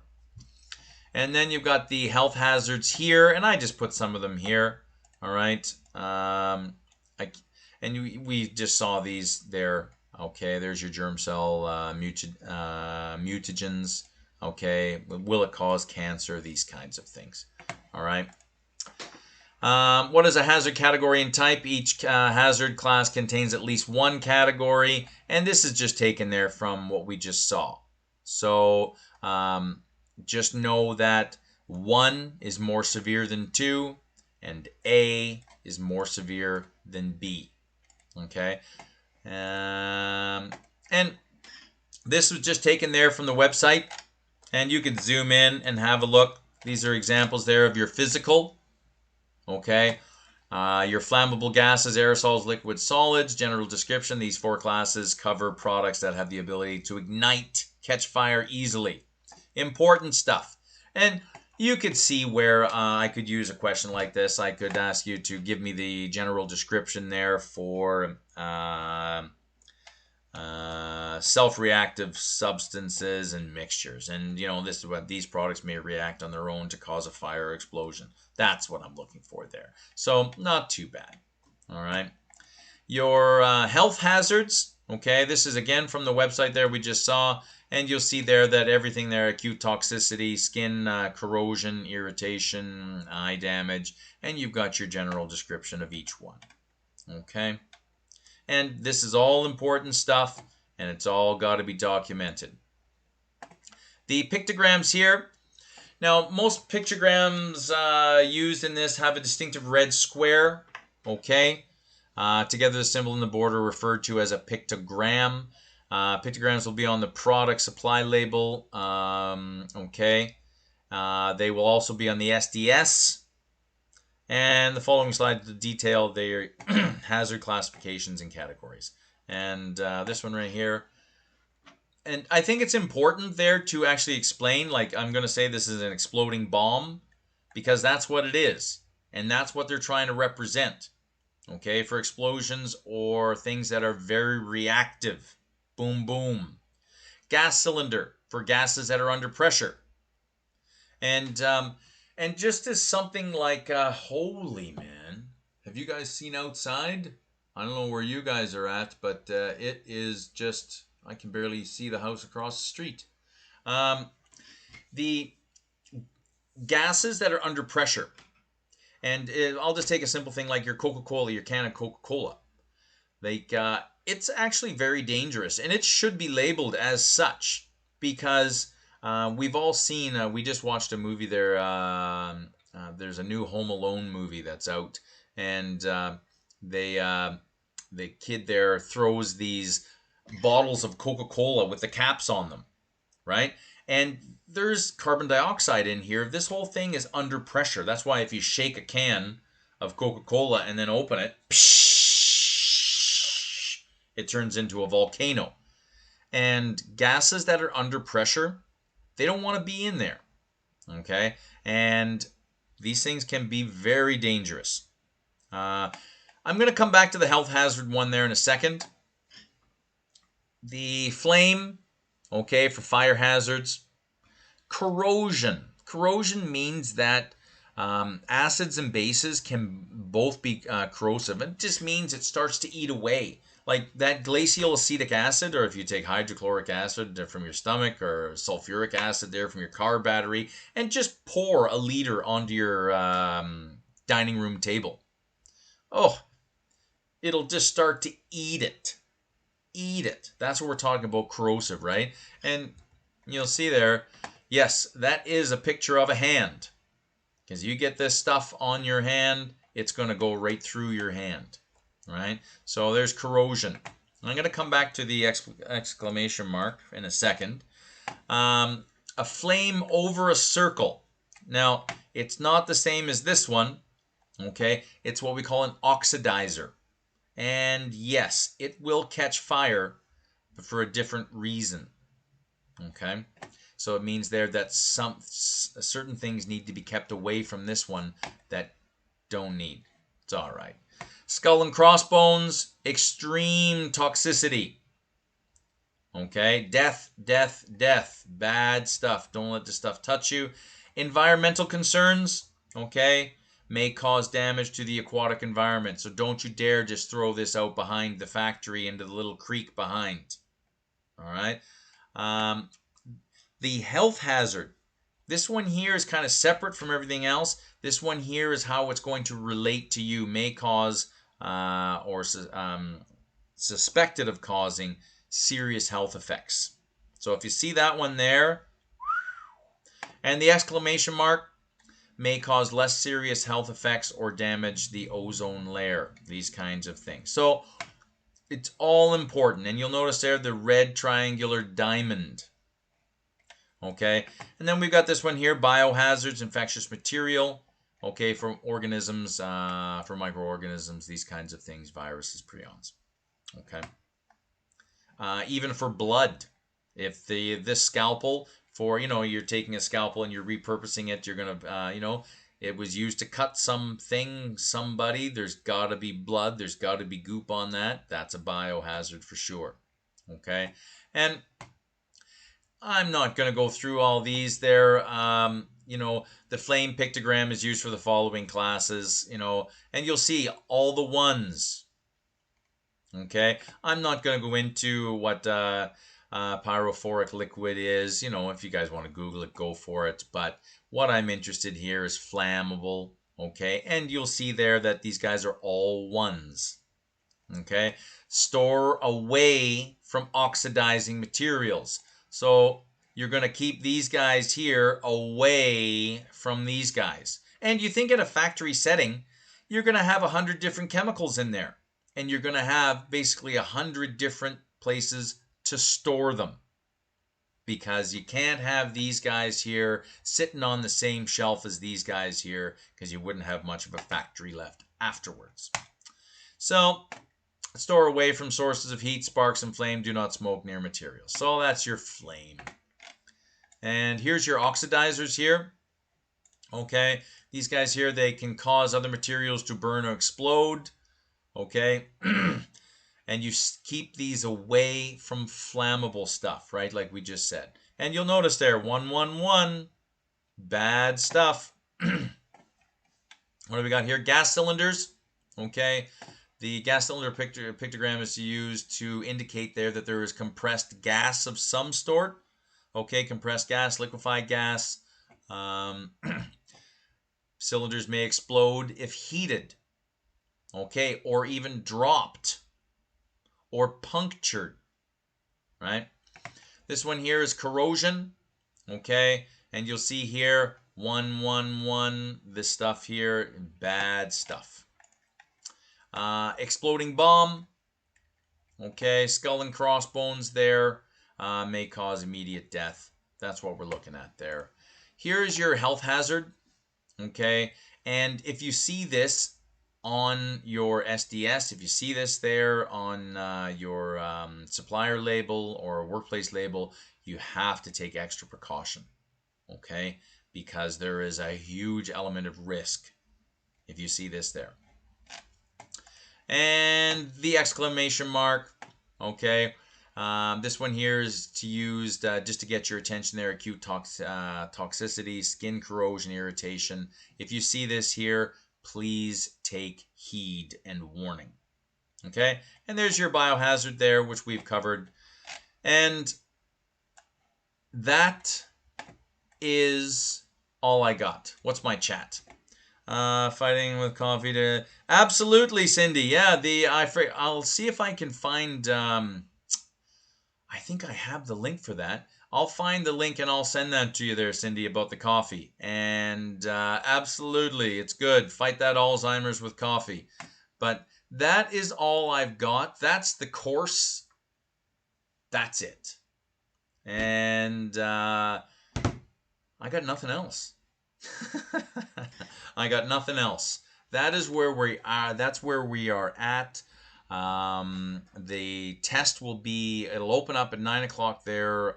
And then you've got the health hazards here, and I just put some of them here. All right. We just saw these there. Okay, there's your germ cell mutagens. Okay, will it cause cancer? These kinds of things. All right. What is a hazard category and type? Each hazard class contains at least one category, and this is just taken there from what we just saw. So just know that 1 is more severe than 2, and A is more severe than B. Okay, and this was just taken there from the website, and you can zoom in and have a look. These are examples there of your physical. Okay, your flammable gases, aerosols, liquid solids. General description: these 4 classes cover products that have the ability to ignite, catch fire easily. Important stuff. And you could see where I could use a question like this. I could ask you to give me the general description there for self-reactive substances and mixtures. And, this is what these products may react on their own to cause a fire or explosion. That's what I'm looking for there. So not too bad. All right. Your health hazards. Okay, this is again from the website there we just saw. And you'll see there that everything there, acute toxicity, skin corrosion, irritation, eye damage, and you've got your general description of each one. Okay? And this is all important stuff, and it's all got to be documented. The pictograms here. Now, most pictograms used in this have a distinctive red square. Okay? Together, the symbol in the border referred to as a pictogram. Pictograms will be on the product supply label. Okay. They will also be on the SDS. And the following slides detail their hazard classifications and categories. And this one right here. And I think it's important there to actually explain, like I'm going to say this is an exploding bomb, because that's what it is. And that's what they're trying to represent. Okay, for explosions or things that are very reactive. Boom, boom. Gas cylinder for gases that are under pressure. And just as something like, holy man, have you guys seen outside? I don't know where you guys are at, but it is just, I can barely see the house across the street. The gases that are under pressure. And I'll just take a simple thing like your Coca-Cola, your can of Coca-Cola. Like, it's actually very dangerous, and it should be labeled as such, because we've all seen, we just watched a movie there, there's a new Home Alone movie that's out, and the kid there throws these bottles of Coca-Cola with the caps on them, right? And there's carbon dioxide in here. This whole thing is under pressure. That's why if you shake a can of Coca-Cola and then open it, it turns into a volcano. And gases that are under pressure, they don't want to be in there. Okay? And these things can be very dangerous. I'm going to come back to the health hazard one there in a second. The flame, okay, for fire hazards. Corrosion. Corrosion means that acids and bases can both be corrosive. It just means it starts to eat away. Like that glacial acetic acid, or if you take hydrochloric acid from your stomach, or sulfuric acid there from your car battery, and just pour a liter onto your dining room table. Oh, it'll just start to eat it. Eat it. That's what we're talking about, corrosive, right? And you'll see there, yes, that is a picture of a hand. Because you get this stuff on your hand, it's going to go right through your hand. Right? So there's corrosion. I'm going to come back to the exclamation mark in a second. A flame over a circle. Now, it's not the same as this one. Okay? It's what we call an oxidizer. And yes, it will catch fire, but for a different reason. Okay? So it means there that certain things need to be kept away from this one that don't need. It's all right. Skull and crossbones, extreme toxicity. Okay? Death, death, death. Bad stuff. Don't let this stuff touch you. Environmental concerns, okay, may cause damage to the aquatic environment. So don't you dare just throw this out behind the factory into the little creek behind. All right? The health hazard. This one here is kind of separate from everything else. This one here is how it's going to relate to you. May cause or suspected of causing serious health effects. So if you see that one there, and the exclamation mark, may cause less serious health effects or damage the ozone layer. These kinds of things. So it's all important. And you'll notice there the red triangular diamond. Okay, and then we've got this one here, biohazards, infectious material, okay, from organisms, for microorganisms, these kinds of things, viruses, prions, okay. Even for blood, if this scalpel, for, you're taking a scalpel and you're repurposing it, you're going to, it was used to cut something, somebody, there's got to be blood, there's got to be goop on that, that's a biohazard for sure, Okay, and I'm not going to go through all these there. You know, the flame pictogram is used for the following classes, you know, and you'll see all the ones. Okay, I'm not going to go into what pyrophoric liquid is. You know, if you guys want to Google it, go for it. But what I'm interested here is flammable. Okay, and you'll see there that these guys are all ones. Okay, store away from oxidizing materials. So you're going to keep these guys here away from these guys. And you think at a factory setting, you're going to have 100 different chemicals in there. And you're going to have basically 100 different places to store them. Because you can't have these guys here sitting on the same shelf as these guys here, because you wouldn't have much of a factory left afterwards. So store away from sources of heat, sparks, and flame. Do not smoke near materials. So that's your flame. And here's your oxidizers here. Okay, these guys here, they can cause other materials to burn or explode. Okay, and you keep these away from flammable stuff, right? Like we just said. And you'll notice there, 111, bad stuff. What do we got here? Gas cylinders. Okay. The gas cylinder pictogram is used to indicate there that there is compressed gas of some sort. Okay, compressed gas, liquefied gas. Cylinders may explode if heated. Okay, or even dropped or punctured. Right? This one here is corrosion. Okay, and you'll see here 111. This stuff here, bad stuff. Exploding bomb. Okay, skull and crossbones there may cause immediate death. That's what we're looking at there. Here's your health hazard. Okay, and if you see this on your SDS, if you see this there on your supplier label or workplace label, you have to take extra precaution. Okay, because there is a huge element of risk if you see this there. And the exclamation mark. Okay, this one here is to use just to get your attention there. Acute toxicity, skin corrosion, irritation. If you see this here, please take heed and warning. Okay, and there's your biohazard there, which we've covered. And that is all I got. What's my chat? Fighting with coffee to absolutely, Cindy. Yeah, I'll see if I can find. I think I have the link for that. I'll find the link and I'll send that to you there, Cindy, about the coffee. And absolutely, it's good. Fight that Alzheimer's with coffee. But that is all I've got. That's the course. That's it. And I got nothing else. I got nothing else. That is where we are. That's where we are at. The test it'll open up at 9 o'clock there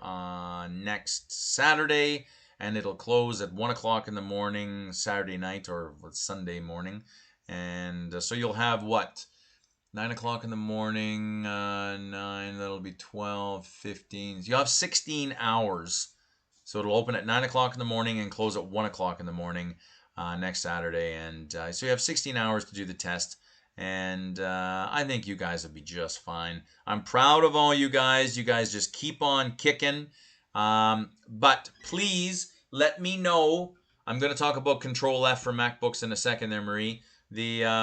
next Saturday, and it'll close at 1 o'clock in the morning Saturday night or Sunday morning. And so you'll have what? 9 o'clock in the morning, 9, that'll be 12, 15. You'll have 16 hours. So it'll open at 9 o'clock in the morning and close at 1 o'clock in the morning next Saturday. And so you have 16 hours to do the test. And I think you guys will be just fine. I'm proud of all you guys. You guys just keep on kicking. But please let me know. I'm going to talk about Control F for MacBooks in a second there, Marie. If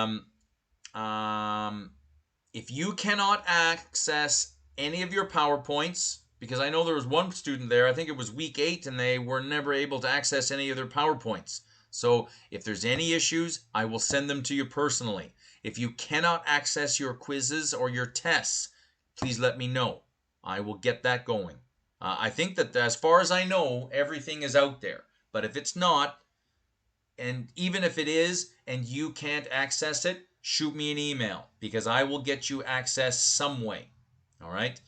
you cannot access any of your PowerPoints, because I know there was one student there, I think it was week 8, and they were never able to access any of their PowerPoints. So if there's any issues, I will send them to you personally. If you cannot access your quizzes or your tests, please let me know. I will get that going. I think that as far as I know, everything is out there. But if it's not, and even if it is, and you can't access it, shoot me an email, because I will get you access some way. All right?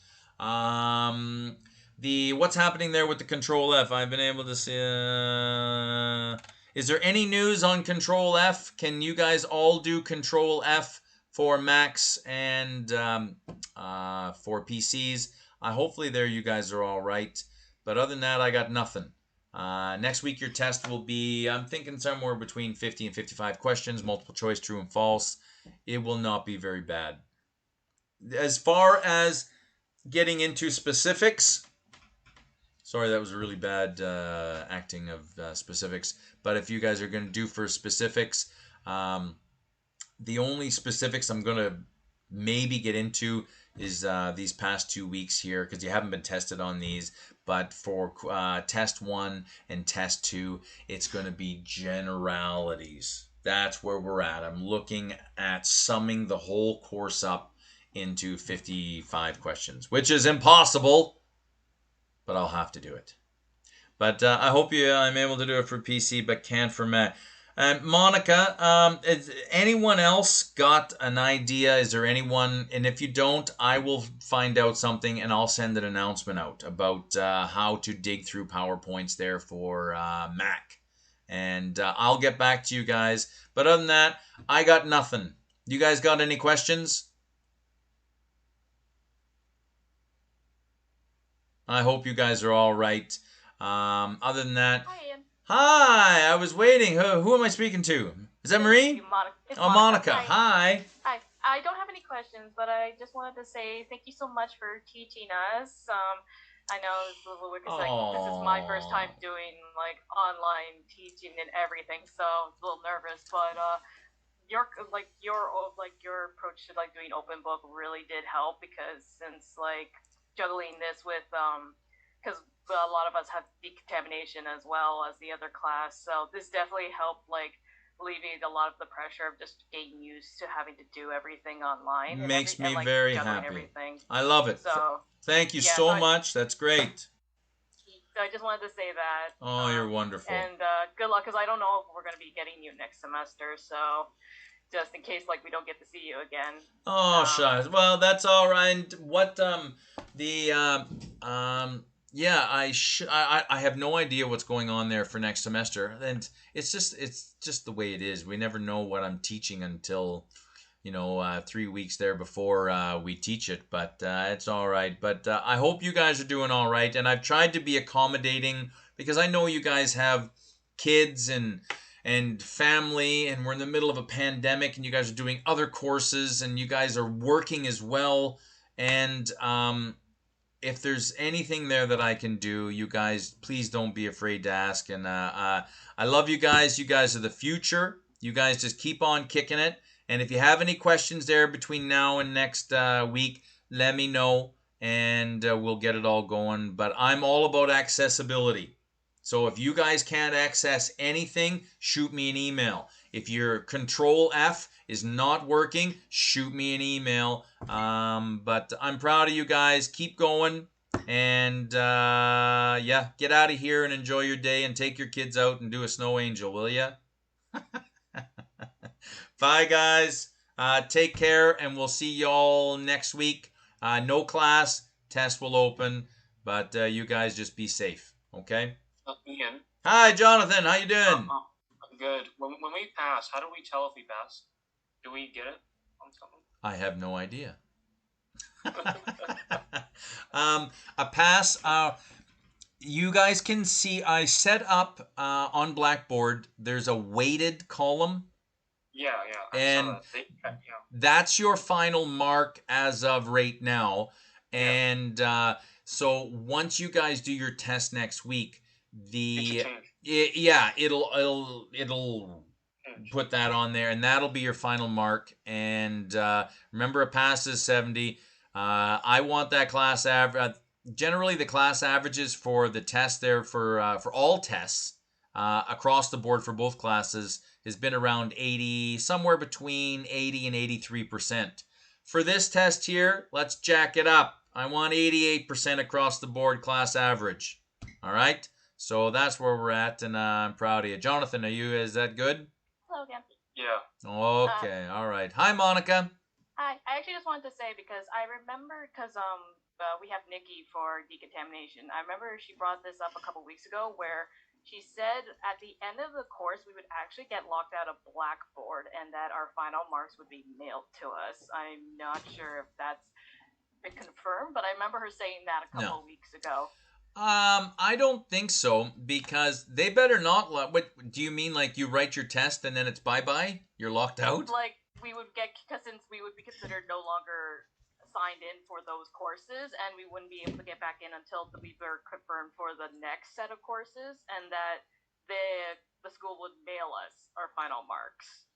What's happening there with the Control F? I've been able to see. Is there any news on Control F? Can you guys all do Control F for Macs and for PCs? hopefully there you guys are all right. But other than that, I got nothing. Next week, your test will be, I'm thinking somewhere between 50 and 55 questions, multiple choice, true and false. It will not be very bad. As far as getting into specifics, sorry, that was a really bad acting of specifics. But if you guys are going to do for specifics, the only specifics I'm going to maybe get into is these past 2 weeks here, because you haven't been tested on these. But for test 1 and test 2, it's going to be generalities. That's where we're at. I'm looking at summing the whole course up into 55 questions, which is impossible, but I'll have to do it. But I hope I'm able to do it for PC, but can't for Mac. Monica, has anyone else got an idea? Is there anyone? And if you don't, I will find out something and I'll send an announcement out about how to dig through PowerPoints there for Mac. And I'll get back to you guys. But other than that, I got nothing. You guys got any questions? I hope you guys are all right. Other than that, Hi, Ian. hi. I was waiting. Who am I speaking to? Is that Marie? It's Oh, Monica. Monica. Hi. Hi. I don't have any questions, but I just wanted to say thank you so much for teaching us. I know it's a little weird because this is my first time doing like online teaching and everything, so I'm a little nervous. But your approach to like doing open book really did help, because since like juggling this with because a lot of us have decontamination as well as the other class, so this definitely helped like alleviate a lot of the pressure of just getting used to having to do everything online. Makes me like very juggling happy. everything. I love it. So Thank you yeah, so much. That's great. so I just wanted to say that. Oh, you're wonderful. And good luck, because I don't know if we're going to be getting you next semester, so just in case like we don't get to see you again. Oh, shucks. Well, that's all right. What the yeah, I have no idea what's going on there for next semester, and it's just the way it is. We never know what I'm teaching until 3 weeks there before we teach it, but it's all right. But I hope you guys are doing all right, and I've tried to be accommodating because I know you guys have kids and family, and we're in the middle of a pandemic, and you guys are doing other courses, and you guys are working as well. And if there's anything there that I can do, you guys, please don't be afraid to ask. And I love you guys. You guys are the future. You guys just keep on kicking it. And if you have any questions there between now and next week, let me know, and we'll get it all going. But I'm all about accessibility. So if you guys can't access anything, shoot me an email. If your Control F is not working, shoot me an email. But I'm proud of you guys. Keep going. And yeah, get out of here and enjoy your day, and take your kids out and do a snow angel, will ya? Bye, guys. Take care, and we'll see y'all next week. No class. Test will open. But you guys just be safe. Okay? Ian. Hi, Jonathan. How you doing? Good. When we pass, how do we tell if we pass? Do we get it on something? I have no idea. A pass. You guys can see I set up on Blackboard. There's a weighted column. Yeah. And that's your final mark as of right now. And so once you guys do your test next week, it'll put that on there, and that'll be your final mark. And remember, a pass is 70. I want that class average. Generally, the class averages for the test there for all tests across the board for both classes has been around 80, somewhere between 80 and 83%. For this test here, let's jack it up. I want 88% across the board class average. All right? So that's where we're at, and I'm proud of you. Jonathan, is that good? Hello again. Yeah. Okay, all right. Hi, Monica. Hi. I actually just wanted to say, because I remember, because we have Nikki for decontamination. I remember she brought this up a couple weeks ago, where she said at the end of the course we would actually get locked out of Blackboard, and that our final marks would be mailed to us. I'm not sure if that's been confirmed, but I remember her saying that a couple of weeks ago. I don't think so, because they better not what do you mean, like you write your test and then it's bye-bye? You're locked out? Like we would get, because since we would be considered no longer signed in for those courses, and we wouldn't be able to get back in until we were confirmed for the next set of courses, and that the school would mail us our final marks.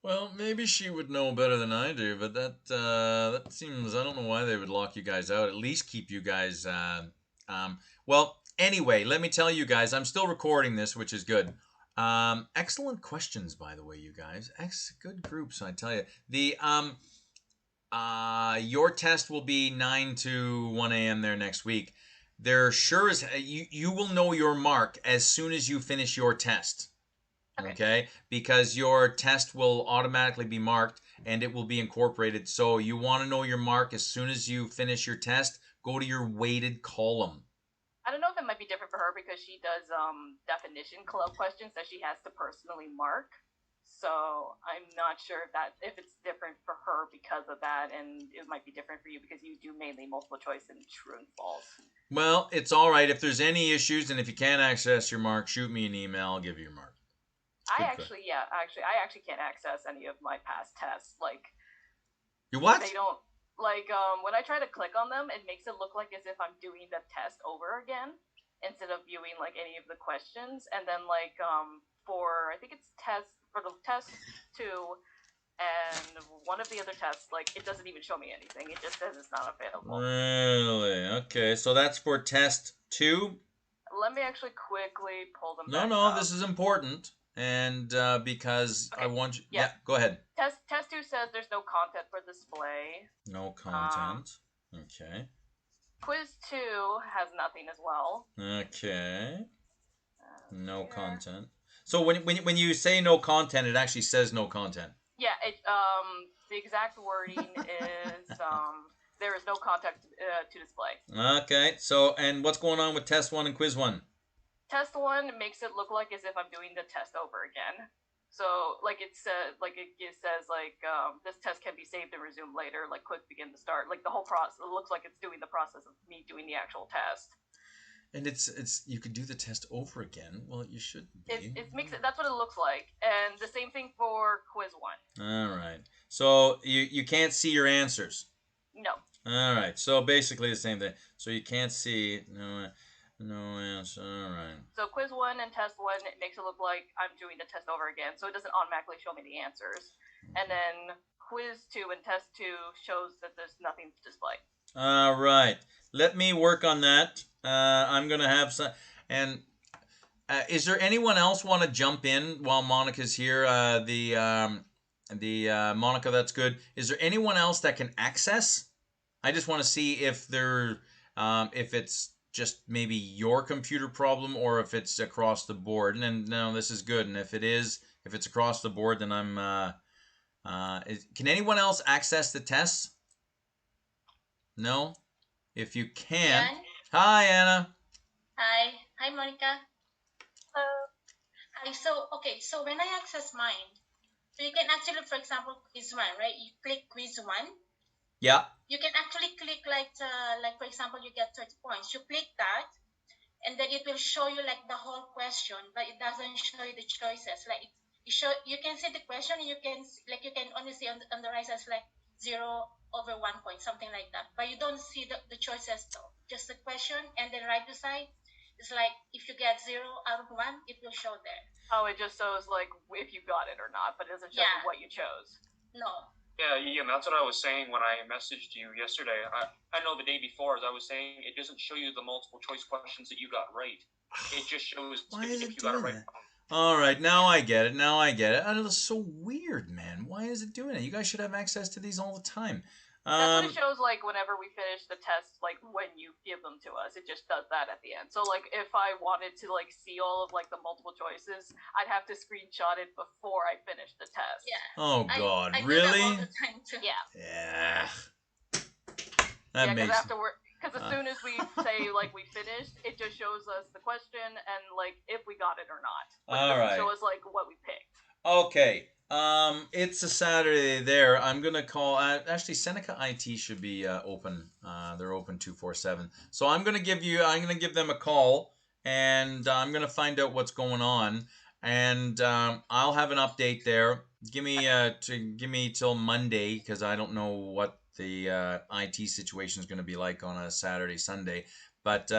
Well, maybe she would know better than I do, but that seems, I don't know why they would lock you guys out. At least keep you guys. Well, anyway, let me tell you guys, I'm still recording this, which is good. Excellent questions, by the way, you guys. Good groups, I tell you. Your test will be 9 to 1 a.m. there next week. There sure is. You will know your mark as soon as you finish your test. Okay, because your test will automatically be marked and it will be incorporated. So you want to know your mark as soon as you finish your test. Go to your weighted column. I don't know if it might be different for her because she does definition club questions that she has to personally mark. So I'm not sure if it's different for her because of that, and it might be different for you because you do mainly multiple choice and true and false. Well, it's all right. If there's any issues and if you can't access your mark, shoot me an email. I'll give you your mark. I actually can't access any of my past tests. Like, you what? They don't, like, when I try to click on them, it makes it look like as if I'm doing the test over again instead of viewing like any of the questions. And then like for I think it's for the test 2 and one of the other tests, like it doesn't even show me anything. It just says it's not available. Really? Okay, so that's for test 2. Let me actually quickly pull them. No, this is important. And because I want you... Yeah, go ahead. Test 2 says there's no content for display. No content. Okay. Quiz 2 has nothing as well. Okay. No content. So when you say no content, it actually says no content. Yeah, the exact wording is there is no content to display. Okay. So, and what's going on with test 1 and quiz 1? Test 1 makes it look like as if I'm doing the test over again. So, like it says, this test can be saved and resumed later. Like, click begin to start. Like the whole process, it looks like it's doing the process of me doing the actual test. And it's you could do the test over again. Well, you shouldn't be. It makes it. That's what it looks like. And the same thing for quiz 1. All right. So you can't see your answers. No. All right. So basically the same thing. So you can't see no answer. All right. So quiz 1 and test 1, it makes it look like I'm doing the test over again, so it doesn't automatically show me the answers. And then quiz 2 and test 2 shows that there's nothing to display. All right. Let me work on that. I'm gonna have some. And is there anyone else want to jump in while Monica's here? Monica, that's good. Is there anyone else that can access? I just want to see if if it's just maybe your computer problem or if it's across the board. And no, this is good. And if it's across the board, then I'm can anyone else access the tests? No? If you can't. Yan? Hi, Anna. Hi, Monica. Hi. So when I access mine, so you can actually, for example, quiz 1, right? You click quiz 1. Yeah. You can actually click like for example, you get 30 points. You click that, and then it will show you like the whole question, but it doesn't show you the choices. Like you can see the question, and you can only see on the right as like 0 over 1 point, something like that. But you don't see the choices though. Just the question, and then right beside, it's like if you get 0 out of 1, it will show there. Oh, it just shows like if you got it or not, but it doesn't show you what you chose. No. Yeah, that's what I was saying when I messaged you yesterday. I know the day before, as I was saying, it doesn't show you the multiple choice questions that you got right. It just shows if you got it right. All right, now I get it. It's so weird, man. Why is it doing it? You guys should have access to these all the time. That's what it shows, like, whenever we finish the tests, like, when you give them to us. It just does that at the end. So, like, if I wanted to, like, see all of, like, the multiple choices, I'd have to screenshot it before I finish the test. Yeah. Oh, God, I really? do that all the time, too. Yeah. Yeah. Because as soon as we say, like, we finished, it just shows us the question and, like, if we got it or not. But it doesn't show us, like, what we picked. Okay. It's a Saturday there. I'm gonna call. Actually, Seneca IT should be open. They're open 247. So I'm gonna give them a call, and I'm gonna find out what's going on, and I'll have an update there. Give me till Monday because I don't know what the IT situation is gonna be like on a Saturday Sunday, but.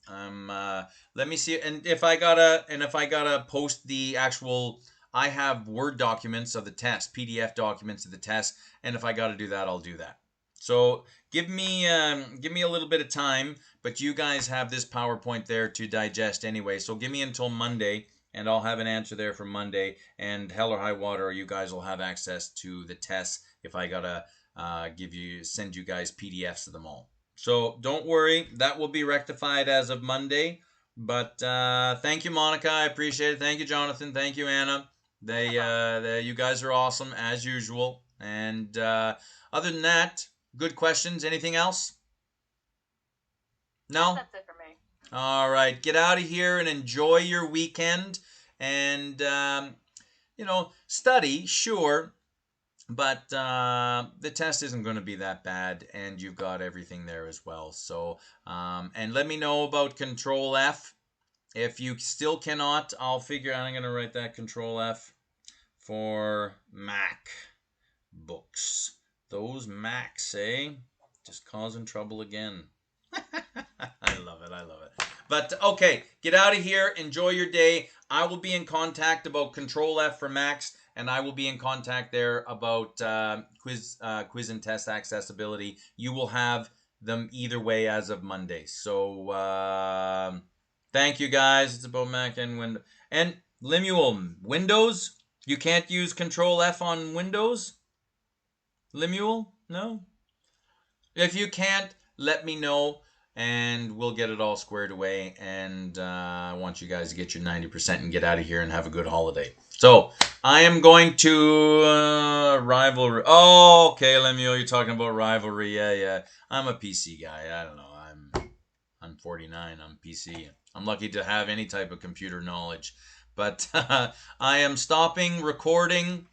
Let me see, and if I gotta post the actual. I have Word documents of the test, PDF documents of the test, and if I got to do that, I'll do that. So give me a little bit of time, but you guys have this PowerPoint there to digest anyway. So give me until Monday, and I'll have an answer there for Monday. And hell or high water, you guys will have access to the tests if I gotta send you guys PDFs of them all. So don't worry, that will be rectified as of Monday. But thank you, Monica. I appreciate it. Thank you, Jonathan. Thank you, Anna. You guys are awesome as usual. And other than that, good questions. Anything else? No? That's it for me. All right. Get out of here and enjoy your weekend. And, study, sure. But the test isn't going to be that bad. And you've got everything there as well. So, and let me know about Control F. If you still cannot, I'm going to write that Control F for Mac books. Those Macs, eh? Just causing trouble again. I love it. But okay, get out of here. Enjoy your day. I will be in contact about Control F for Macs, and I will be in contact there about quiz and test accessibility. You will have them either way as of Monday. So thank you guys. It's about Mac and Windows. And Lemuel, Windows? You can't use Control F on Windows? Lemuel? No? If you can't, let me know and we'll get it all squared away. And I want you guys to get your 90% and get out of here and have a good holiday. So I am going to Rivalry. Oh, okay, Lemuel, you're talking about Rivalry. Yeah. I'm a PC guy. I don't know. I'm 49. I'm PC. I'm lucky to have any type of computer knowledge. But I am stopping recording